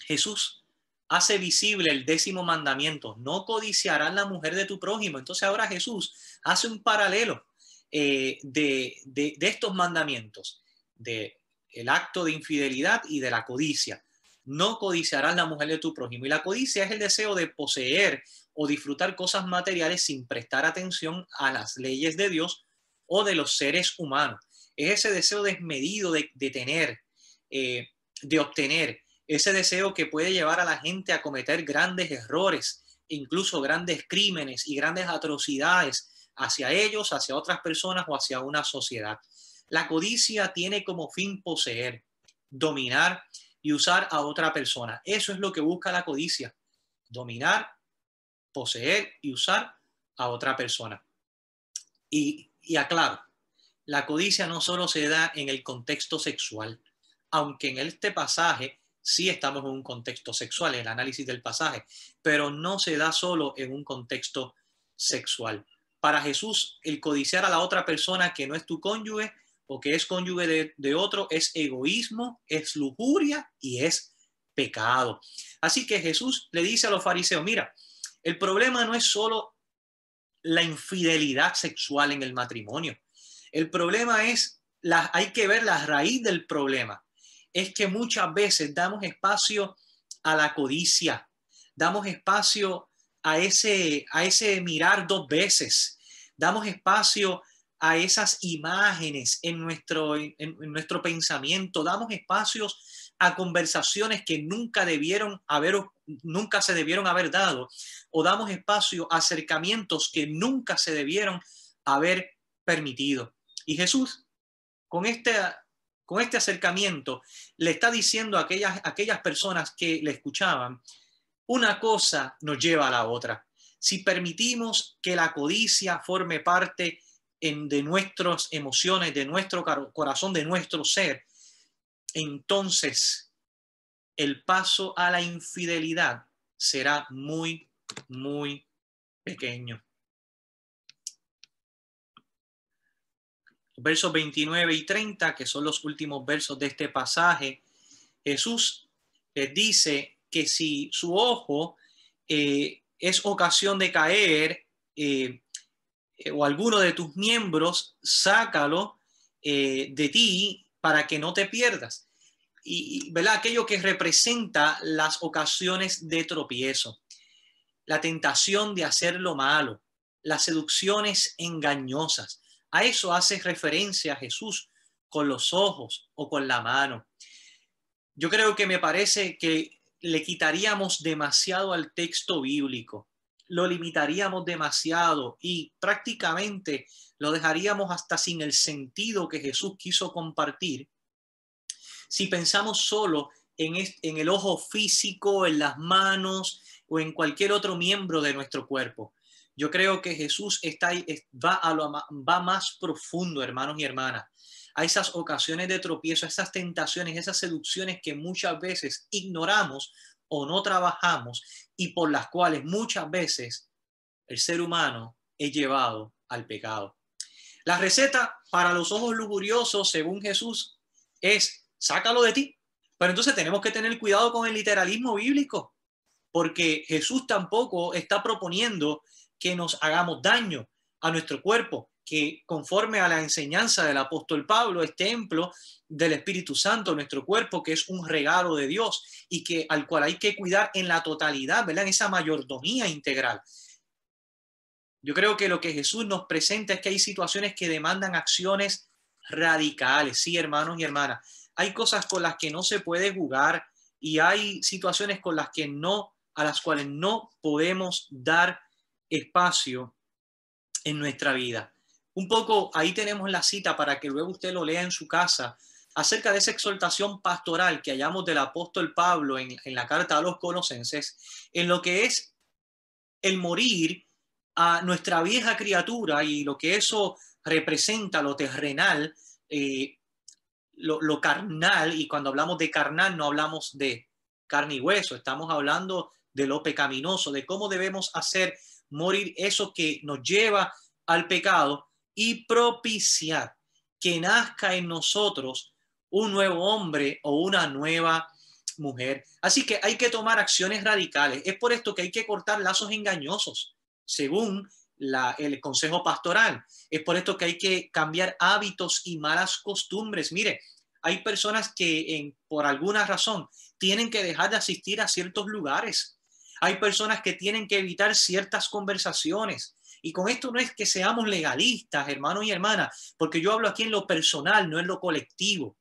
Jesús hace visible el 10º mandamiento: no codiciarás la mujer de tu prójimo. Entonces ahora Jesús hace un paralelo de estos mandamientos, de el acto de infidelidad y de la codicia. No codiciarás la mujer de tu prójimo. Y la codicia es el deseo de poseer o disfrutar cosas materiales sin prestar atención a las leyes de Dios o de los seres humanos. Es ese deseo desmedido de tener, de obtener, ese deseo que puede llevar a la gente a cometer grandes errores, incluso grandes crímenes y grandes atrocidades hacia ellos, hacia otras personas o hacia una sociedad. La codicia tiene como fin poseer, dominar y usar a otra persona. Eso es lo que busca la codicia: dominar, poseer y usar a otra persona. Y aclaro, la codicia no solo se da en el contexto sexual, aunque en este pasaje sí estamos en un contexto sexual, en el análisis del pasaje, pero no se da solo en un contexto sexual. Para Jesús, el codiciar a la otra persona que no es tu cónyuge o que es cónyuge de otro es egoísmo, es lujuria y es pecado. Así que Jesús le dice a los fariseos: mira, el problema no es solo la infidelidad sexual en el matrimonio. El problema es, hay que ver la raíz del problema. Es que muchas veces damos espacio a la codicia, damos espacio a ese mirar dos veces, damos espacio a esas imágenes en nuestro pensamiento, damos espacios a conversaciones que nunca se debieron haber dado, o damos espacio a acercamientos que nunca se debieron haber permitido. Y Jesús, con este acercamiento, le está diciendo a aquellas personas que le escuchaban: una cosa nos lleva a la otra. Si permitimos que la codicia forme parte de nuestras emociones, de nuestro corazón, de nuestro ser, entonces el paso a la infidelidad será muy, muy pequeño. Versos 29 y 30, que son los últimos versos de este pasaje, Jesús les dice que si su ojo es ocasión de caer, o alguno de tus miembros, sácalo de ti para que no te pierdas. Y ¿verdad? Aquello que representa las ocasiones de tropiezo, la tentación de hacer lo malo, las seducciones engañosas. A eso hace referencia Jesús con los ojos o con la mano. Yo creo que me parece que le quitaríamos demasiado al texto bíblico, lo limitaríamos demasiado y prácticamente lo dejaríamos hasta sin el sentido que Jesús quiso compartir si pensamos solo en el ojo físico, en las manos o en cualquier otro miembro de nuestro cuerpo. Yo creo que Jesús va más profundo, hermanos y hermanas, a esas ocasiones de tropiezo, a esas tentaciones, esas seducciones que muchas veces ignoramos o no trabajamos y por las cuales muchas veces el ser humano es llevado al pecado. La receta para los ojos lujuriosos, según Jesús, es sácalo de ti. Pero entonces tenemos que tener cuidado con el literalismo bíblico, porque Jesús tampoco está proponiendo que nos hagamos daño a nuestro cuerpo, que conforme a la enseñanza del apóstol Pablo es templo del Espíritu Santo, nuestro cuerpo, que es un regalo de Dios y que al cual hay que cuidar en la totalidad, ¿verdad? En esa mayordomía integral. Yo creo que lo que Jesús nos presenta es que hay situaciones que demandan acciones radicales, sí, hermanos y hermanas. Hay cosas con las que no se puede jugar y hay situaciones con las que a las cuales no podemos dar espacio en nuestra vida. Un poco ahí tenemos la cita para que luego usted lo lea en su casa acerca de esa exhortación pastoral que hallamos del apóstol Pablo en la carta a los Colosenses, en lo que es el morir a nuestra vieja criatura y lo que eso representa, lo terrenal, lo carnal, y cuando hablamos de carnal no hablamos de carne y hueso, estamos hablando de lo pecaminoso, de cómo debemos hacer morir eso que nos lleva al pecado y propiciar que nazca en nosotros un nuevo hombre o una nueva mujer. Así que hay que tomar acciones radicales. Es por esto que hay que cortar lazos engañosos, según el consejo pastoral. Es por esto que hay que cambiar hábitos y malas costumbres. Mire, hay personas que por alguna razón tienen que dejar de asistir a ciertos lugares. Hay personas que tienen que evitar ciertas conversaciones. Y con esto no es que seamos legalistas, hermanos y hermanas, porque yo hablo aquí en lo personal, no en lo colectivo.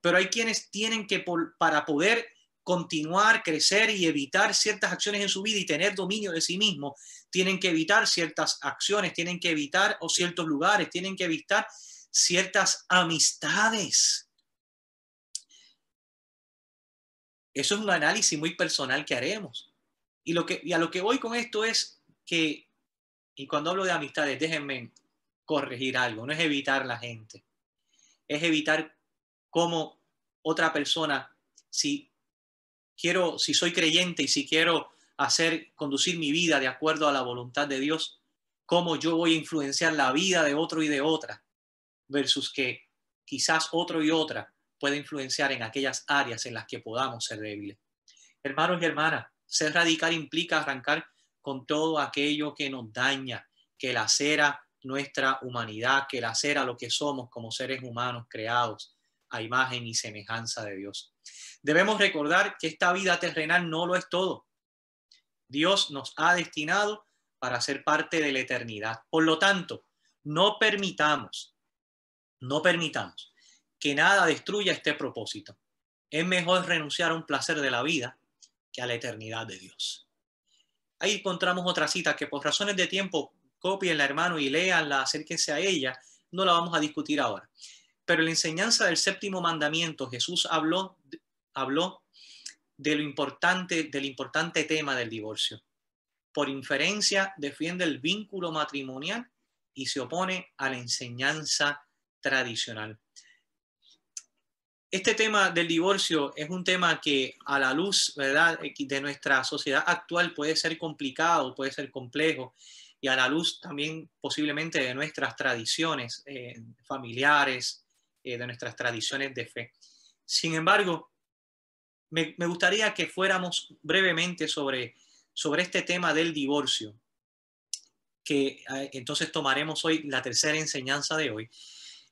Pero hay quienes tienen que, para poder continuar, crecer y evitar ciertas acciones en su vida y tener dominio de sí mismo, tienen que evitar ciertas acciones, tienen que evitar o ciertos lugares, tienen que evitar ciertas amistades. Eso es un análisis muy personal que haremos. Y a lo que voy con esto es que, y cuando hablo de amistades, déjenme corregir algo, no es evitar la gente, es evitar cómo otra persona, si soy creyente y si quiero conducir mi vida de acuerdo a la voluntad de Dios, cómo yo voy a influenciar la vida de otro y de otra, versus que quizás otro y otra pueda influenciar en aquellas áreas en las que podamos ser débiles. Hermanos y hermanas, ser radical implica arrancar con todo aquello que nos daña, que lacera nuestra humanidad, que lacera lo que somos como seres humanos creados a imagen y semejanza de Dios. Debemos recordar que esta vida terrenal no lo es todo. Dios nos ha destinado para ser parte de la eternidad. Por lo tanto, no permitamos que nada destruya este propósito. Es mejor renunciar a un placer de la vida que a la eternidad de Dios. Ahí encontramos otra cita que por razones de tiempo cópienla, hermano, y léanla, acérquense a ella. No la vamos a discutir ahora. Pero en la enseñanza del séptimo mandamiento, Jesús habló del importante tema del divorcio. Por inferencia, defiende el vínculo matrimonial y se opone a la enseñanza tradicional. Este tema del divorcio es un tema que a la luz, ¿verdad?, de nuestra sociedad actual puede ser complicado, puede ser complejo, y a la luz también posiblemente de nuestras tradiciones familiares, de nuestras tradiciones de fe. Sin embargo, me gustaría que fuéramos brevemente sobre este tema del divorcio, que entonces tomaremos hoy la tercera enseñanza de hoy,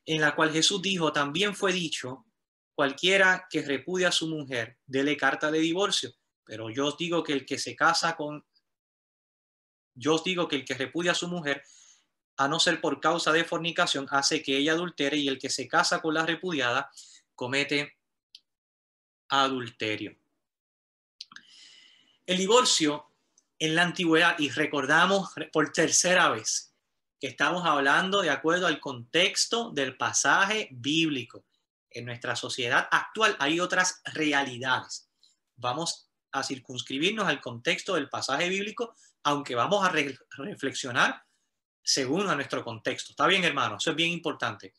en la cual Jesús dijo, también fue dicho, cualquiera que repudia a su mujer, dele carta de divorcio. Pero yo os digo que el que repudia a su mujer, a no ser por causa de fornicación, hace que ella adultere, y el que se casa con la repudiada comete adulterio. El divorcio en la antigüedad, y recordamos por tercera vez que estamos hablando de acuerdo al contexto del pasaje bíblico. En nuestra sociedad actual hay otras realidades. Vamos a circunscribirnos al contexto del pasaje bíblico, aunque vamos a reflexionar según a nuestro contexto. ¿Está bien, hermano? Eso es bien importante.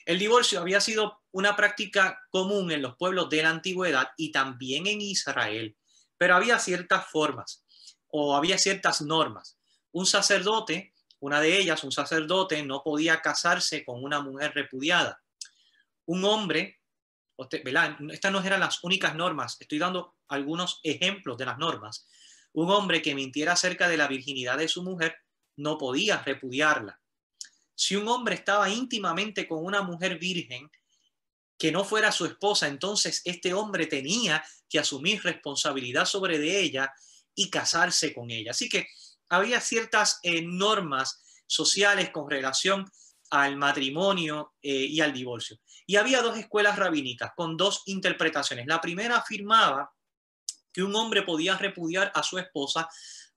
El divorcio había sido una práctica común en los pueblos de la antigüedad y también en Israel, pero había ciertas formas o había ciertas normas. Un sacerdote, una de ellas, un sacerdote no podía casarse con una mujer repudiada. Un hombre, ¿verdad? Estas no eran las únicas normas, estoy dando algunos ejemplos de las normas. Un hombre que mintiera acerca de la virginidad de su mujer no podía repudiarla. Si un hombre estaba íntimamente con una mujer virgen que no fuera su esposa, entonces este hombre tenía que asumir responsabilidad sobre de ella y casarse con ella. Así que había ciertas normas sociales con relación al matrimonio y al divorcio. Y había dos escuelas rabínicas con dos interpretaciones. La primera afirmaba que un hombre podía repudiar a su esposa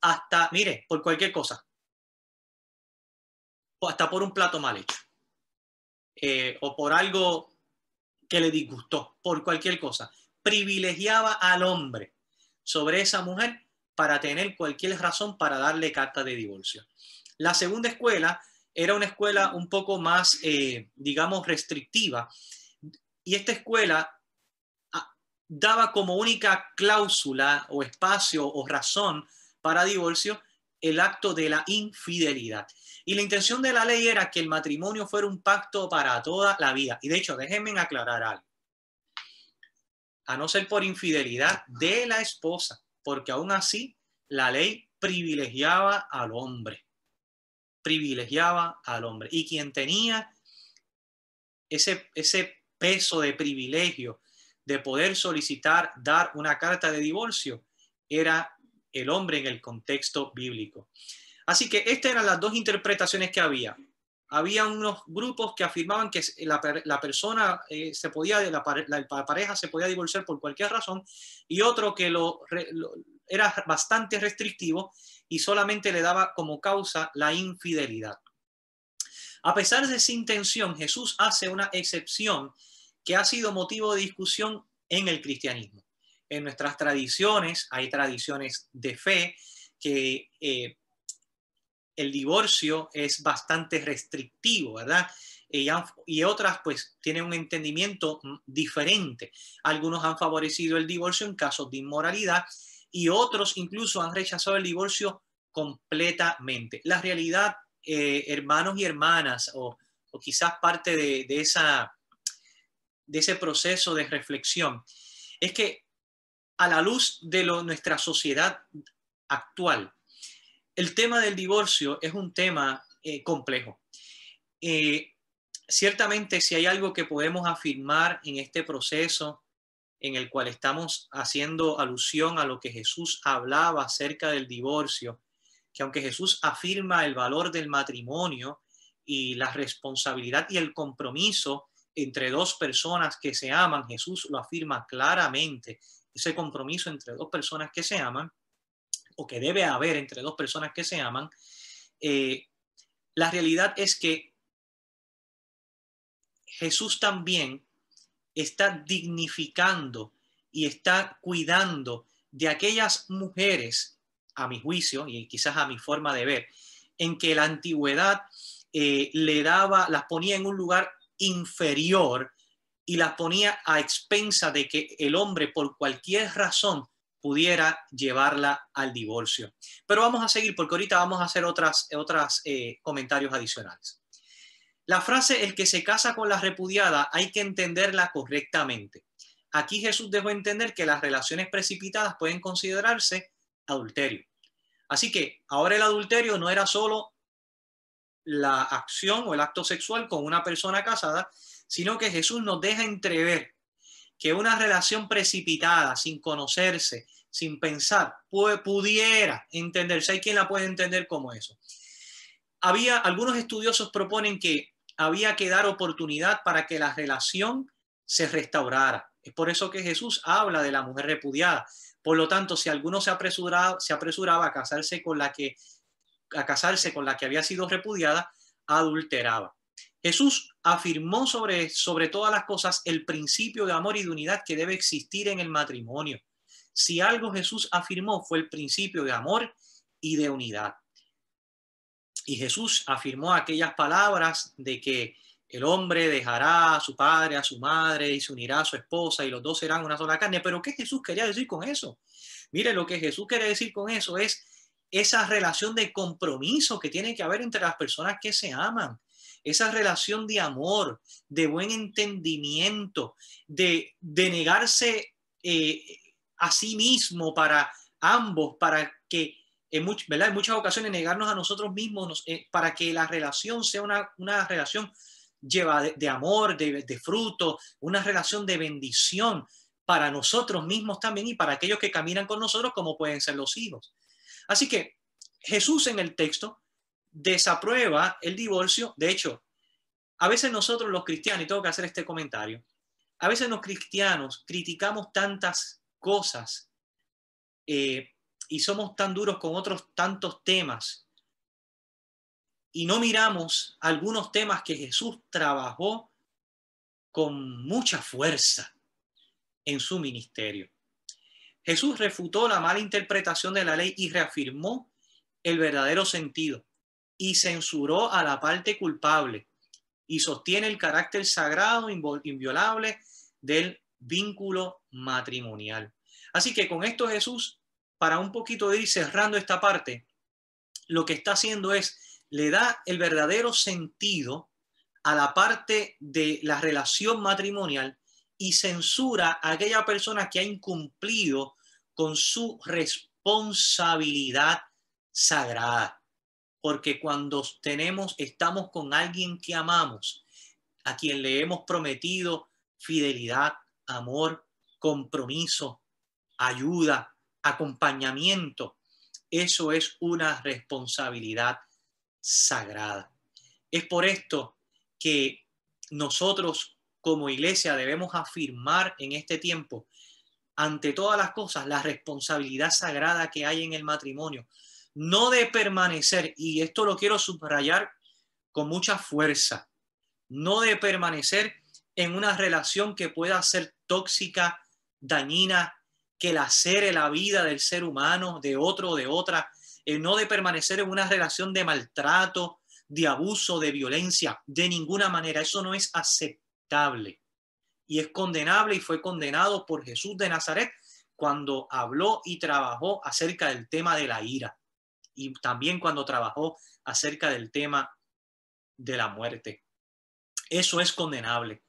hasta, mire, por cualquier cosa, o hasta por un plato mal hecho, o por algo que le disgustó, por cualquier cosa. Privilegiaba al hombre sobre esa mujer para tener cualquier razón para darle carta de divorcio. La segunda escuela era una escuela un poco más, digamos, restrictiva, y esta escuela daba como única cláusula o espacio o razón para divorcio el acto de la infidelidad. Y la intención de la ley era que el matrimonio fuera un pacto para toda la vida. Y de hecho, déjenme aclarar algo. A no ser por infidelidad de la esposa, porque aún así la ley privilegiaba al hombre. Privilegiaba al hombre. Y quien tenía ese peso de privilegio de poder solicitar, dar una carta de divorcio, era el hombre en el contexto bíblico. Así que estas eran las dos interpretaciones que había. Había unos grupos que afirmaban que la persona la pareja se podía divorciar por cualquier razón, y otro que era bastante restrictivo y solamente le daba como causa la infidelidad. A pesar de esa intención, Jesús hace una excepción que ha sido motivo de discusión en el cristianismo. En nuestras tradiciones, hay tradiciones de fe que el divorcio es bastante restrictivo, ¿verdad? Y otras pues tienen un entendimiento diferente. Algunos han favorecido el divorcio en casos de inmoralidad y otros incluso han rechazado el divorcio completamente. La realidad, hermanos y hermanas, o quizás parte de ese proceso de reflexión, es que a la luz de nuestra sociedad actual, el tema del divorcio es un tema complejo. Ciertamente, si hay algo que podemos afirmar en este proceso en el cual estamos haciendo alusión a lo que Jesús hablaba acerca del divorcio, que aunque Jesús afirma el valor del matrimonio y la responsabilidad y el compromiso entre dos personas que se aman, Jesús lo afirma claramente, ese compromiso entre dos personas que se aman, o que debe haber entre dos personas que se aman, la realidad es que Jesús también está dignificando y está cuidando de aquellas mujeres, a mi juicio y quizás a mi forma de ver, en que la antigüedad las ponía en un lugar inferior y las ponía a expensa de que el hombre por cualquier razón pudiera llevarla al divorcio. Pero vamos a seguir porque ahorita vamos a hacer otros comentarios adicionales. La frase "el que se casa con la repudiada" hay que entenderla correctamente. Aquí Jesús dejó entender que las relaciones precipitadas pueden considerarse adulterio. Así que ahora el adulterio no era solo la acción o el acto sexual con una persona casada, sino que Jesús nos deja entrever que una relación precipitada, sin conocerse, sin pensar, pudiera entenderse. Hay quien la puede entender como eso. Algunos estudiosos proponen que había que dar oportunidad para que la relación se restaurara. Es por eso que Jesús habla de la mujer repudiada. Por lo tanto, si alguno se apresuraba a casarse con la que había sido repudiada, adulteraba. Jesús afirmó sobre todas las cosas el principio de amor y de unidad que debe existir en el matrimonio. Si algo Jesús afirmó fue el principio de amor y de unidad. Y Jesús afirmó aquellas palabras de que el hombre dejará a su padre, a su madre y se unirá a su esposa y los dos serán una sola carne. ¿Pero qué Jesús quería decir con eso? Mire, lo que Jesús quiere decir con eso es esa relación de compromiso que tiene que haber entre las personas que se aman. Esa relación de amor, de buen entendimiento, de negarse a sí mismo para ambos, para que en muchas ocasiones negarnos a nosotros mismos para que la relación sea una relación lleva de amor, de fruto, una relación de bendición para nosotros mismos también y para aquellos que caminan con nosotros, como pueden ser los hijos. Así que Jesús en el texto desaprueba el divorcio. De hecho, a veces nosotros los cristianos, y tengo que hacer este comentario, a veces los cristianos criticamos tantas cosas y somos tan duros con otros tantos temas y no miramos algunos temas que Jesús trabajó con mucha fuerza en su ministerio. Jesús refutó la mala interpretación de la ley y reafirmó el verdadero sentido y censuró a la parte culpable y sostiene el carácter sagrado, inviolable del vínculo matrimonial. Así que con esto Jesús, para un poquito de ir cerrando esta parte, lo que está haciendo es, le da el verdadero sentido a la parte de la relación matrimonial y censura a aquella persona que ha incumplido con su responsabilidad sagrada. Porque cuando estamos con alguien que amamos, a quien le hemos prometido fidelidad, amor, compromiso, ayuda, acompañamiento, eso es una responsabilidad sagrada. Es por esto que nosotros como iglesia debemos afirmar en este tiempo, ante todas las cosas, la responsabilidad sagrada que hay en el matrimonio. No de permanecer, y esto lo quiero subrayar con mucha fuerza, no de permanecer en una relación que pueda ser tóxica, dañina, que lacere la vida del ser humano, de otro o de otra, no de permanecer en una relación de maltrato, de abuso, de violencia, de ninguna manera. Eso no es aceptable y es condenable y fue condenado por Jesús de Nazaret cuando habló y trabajó acerca del tema de la ira y también cuando trabajó acerca del tema de la muerte. Eso es condenable.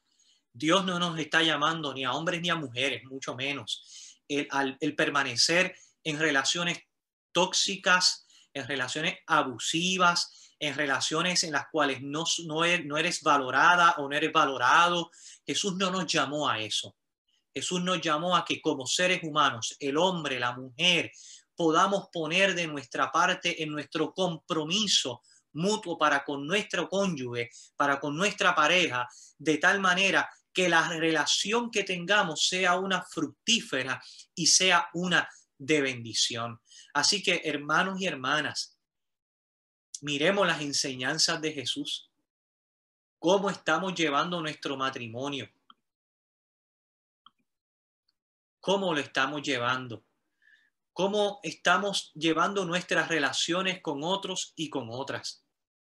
Dios no nos está llamando ni a hombres ni a mujeres, mucho menos el permanecer en relaciones tóxicas, en relaciones abusivas, en relaciones en las cuales no eres valorada o no eres valorado. Jesús no nos llamó a eso. Jesús nos llamó a que como seres humanos, el hombre, la mujer, podamos poner de nuestra parte en nuestro compromiso mutuo para con nuestro cónyuge, para con nuestra pareja, de tal manera que la relación que tengamos sea una fructífera y sea una de bendición. Así que, hermanos y hermanas, miremos las enseñanzas de Jesús. ¿Cómo estamos llevando nuestro matrimonio? ¿Cómo lo estamos llevando? ¿Cómo estamos llevando nuestras relaciones con otros y con otras?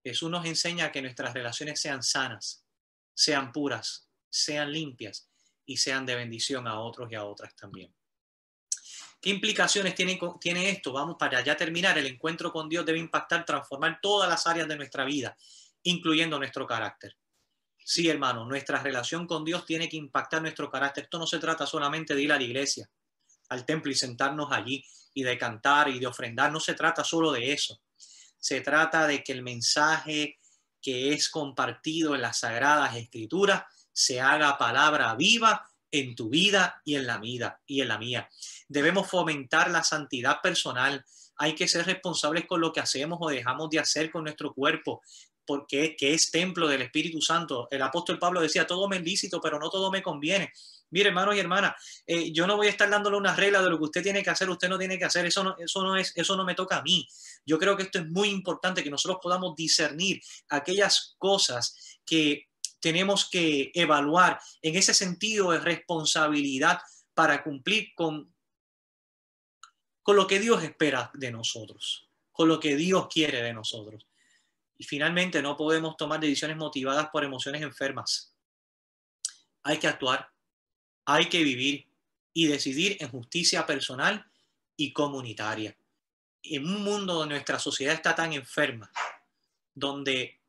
Jesús nos enseña que nuestras relaciones sean sanas, sean puras, sean limpias y sean de bendición a otros y a otras también. ¿Qué implicaciones tiene esto? Vamos, para ya terminar, el encuentro con Dios debe impactar, transformar todas las áreas de nuestra vida, incluyendo nuestro carácter. Sí, hermano, nuestra relación con Dios tiene que impactar nuestro carácter. Esto no se trata solamente de ir a la iglesia, al templo y sentarnos allí y de cantar y de ofrendar. No se trata solo de eso. Se trata de que el mensaje que es compartido en las Sagradas Escrituras se haga palabra viva en tu vida y en la mía. Debemos fomentar la santidad personal. Hay que ser responsables con lo que hacemos o dejamos de hacer con nuestro cuerpo. porque que es templo del Espíritu Santo. El apóstol Pablo decía, todo me es lícito, pero no todo me conviene. Mire, hermanos y hermanas, yo no voy a estar dándole una regla de lo que usted tiene que hacer, usted no tiene que hacer, eso no me toca a mí. Yo creo que esto es muy importante, que nosotros podamos discernir aquellas cosas que tenemos que evaluar en ese sentido de responsabilidad para cumplir con lo que Dios espera de nosotros, con lo que Dios quiere de nosotros. Y finalmente no podemos tomar decisiones motivadas por emociones enfermas. Hay que actuar, hay que vivir y decidir en justicia personal y comunitaria. En un mundo donde nuestra sociedad está tan enferma, donde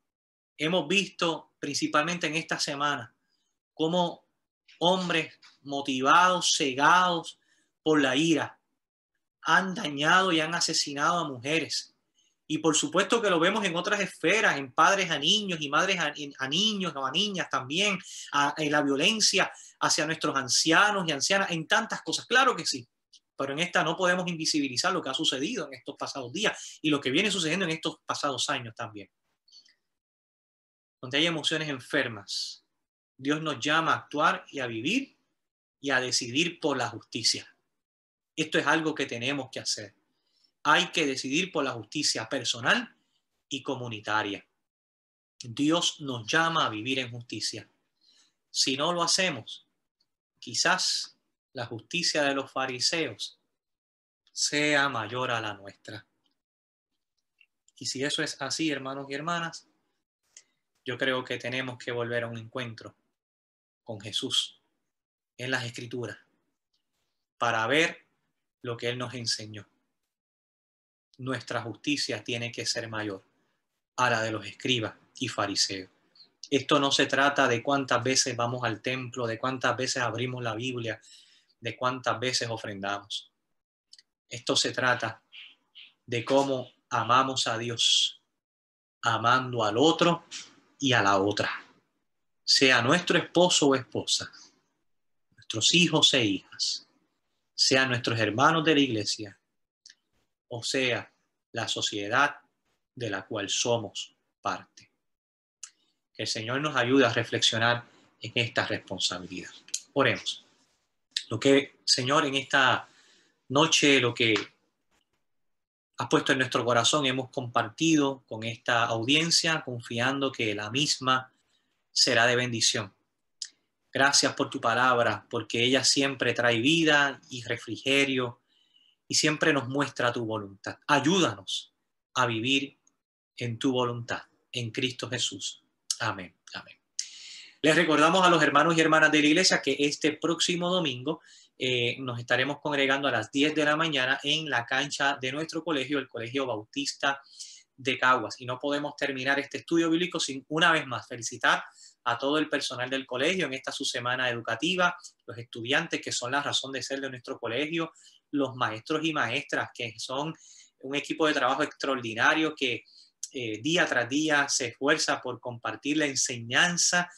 hemos visto principalmente en esta semana cómo hombres motivados, cegados por la ira, han dañado y han asesinado a mujeres. Y por supuesto que lo vemos en otras esferas, en padres a niños y madres a niños o a niñas también, en la violencia hacia nuestros ancianos y ancianas, en tantas cosas. Claro que sí, pero en esta no podemos invisibilizar lo que ha sucedido en estos pasados días y lo que viene sucediendo en estos pasados años también. Donde hay emociones enfermas, Dios nos llama a actuar y a vivir y a decidir por la justicia. Esto es algo que tenemos que hacer. Hay que decidir por la justicia personal y comunitaria. Dios nos llama a vivir en justicia. Si no lo hacemos, quizás la justicia de los fariseos sea mayor a la nuestra. Y si eso es así, hermanos y hermanas, yo creo que tenemos que volver a un encuentro con Jesús en las Escrituras para ver lo que Él nos enseñó. Nuestra justicia tiene que ser mayor a la de los escribas y fariseos. Esto no se trata de cuántas veces vamos al templo, de cuántas veces abrimos la Biblia, de cuántas veces ofrendamos. Esto se trata de cómo amamos a Dios, amando al otro y a la otra, sea nuestro esposo o esposa, nuestros hijos e hijas, sean nuestros hermanos de la iglesia, o sea, la sociedad de la cual somos parte. Que el Señor nos ayude a reflexionar en esta responsabilidad. Oremos. Lo que, Señor, en esta noche, lo que has puesto en nuestro corazón, hemos compartido con esta audiencia, confiando que la misma será de bendición. Gracias por tu palabra, porque ella siempre trae vida y refrigerio y siempre nos muestra tu voluntad. Ayúdanos a vivir en tu voluntad, en Cristo Jesús. Amén. Amén. Les recordamos a los hermanos y hermanas de la iglesia que este próximo domingo nos estaremos congregando a las 10 de la mañana en la cancha de nuestro colegio, el Colegio Bautista de Caguas. Y no podemos terminar este estudio bíblico sin una vez más felicitar a todo el personal del colegio en esta su semana educativa, los estudiantes que son la razón de ser de nuestro colegio, los maestros y maestras que son un equipo de trabajo extraordinario que día tras día se esfuerza por compartir la enseñanza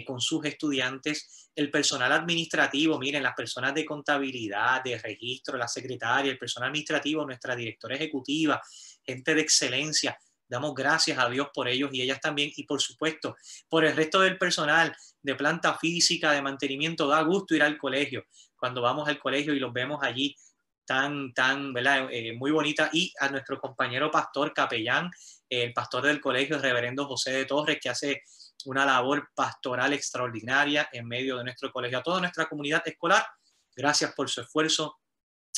con sus estudiantes, el personal administrativo, miren, las personas de contabilidad, de registro, la secretaria, el personal administrativo, nuestra directora ejecutiva, gente de excelencia. Damos gracias a Dios por ellos y ellas también, y por supuesto por el resto del personal de planta física, de mantenimiento. Da gusto ir al colegio, cuando vamos al colegio y los vemos allí tan, ¿verdad? Muy bonita. Y a nuestro compañero pastor capellán, el pastor del colegio, el reverendo José de Torres, que hace una labor pastoral extraordinaria en medio de nuestro colegio. A toda nuestra comunidad escolar, gracias por su esfuerzo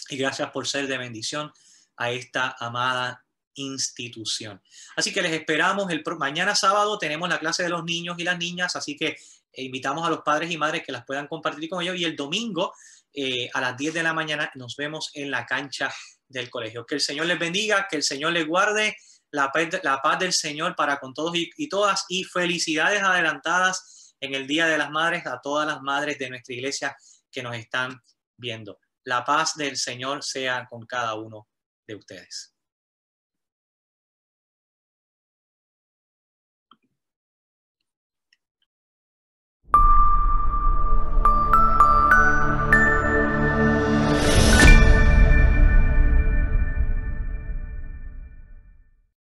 y gracias por ser de bendición a esta amada institución. Así que les esperamos mañana sábado. Tenemos la clase de los niños y las niñas, así que invitamos a los padres y madres que las puedan compartir con ellos, y el domingo a las 10 de la mañana nos vemos en la cancha del colegio. Que el Señor les bendiga, que el Señor les guarde, la paz del Señor para con todos y todas, y felicidades adelantadas en el Día de las Madres a todas las madres de nuestra iglesia que nos están viendo. La paz del Señor sea con cada uno de ustedes.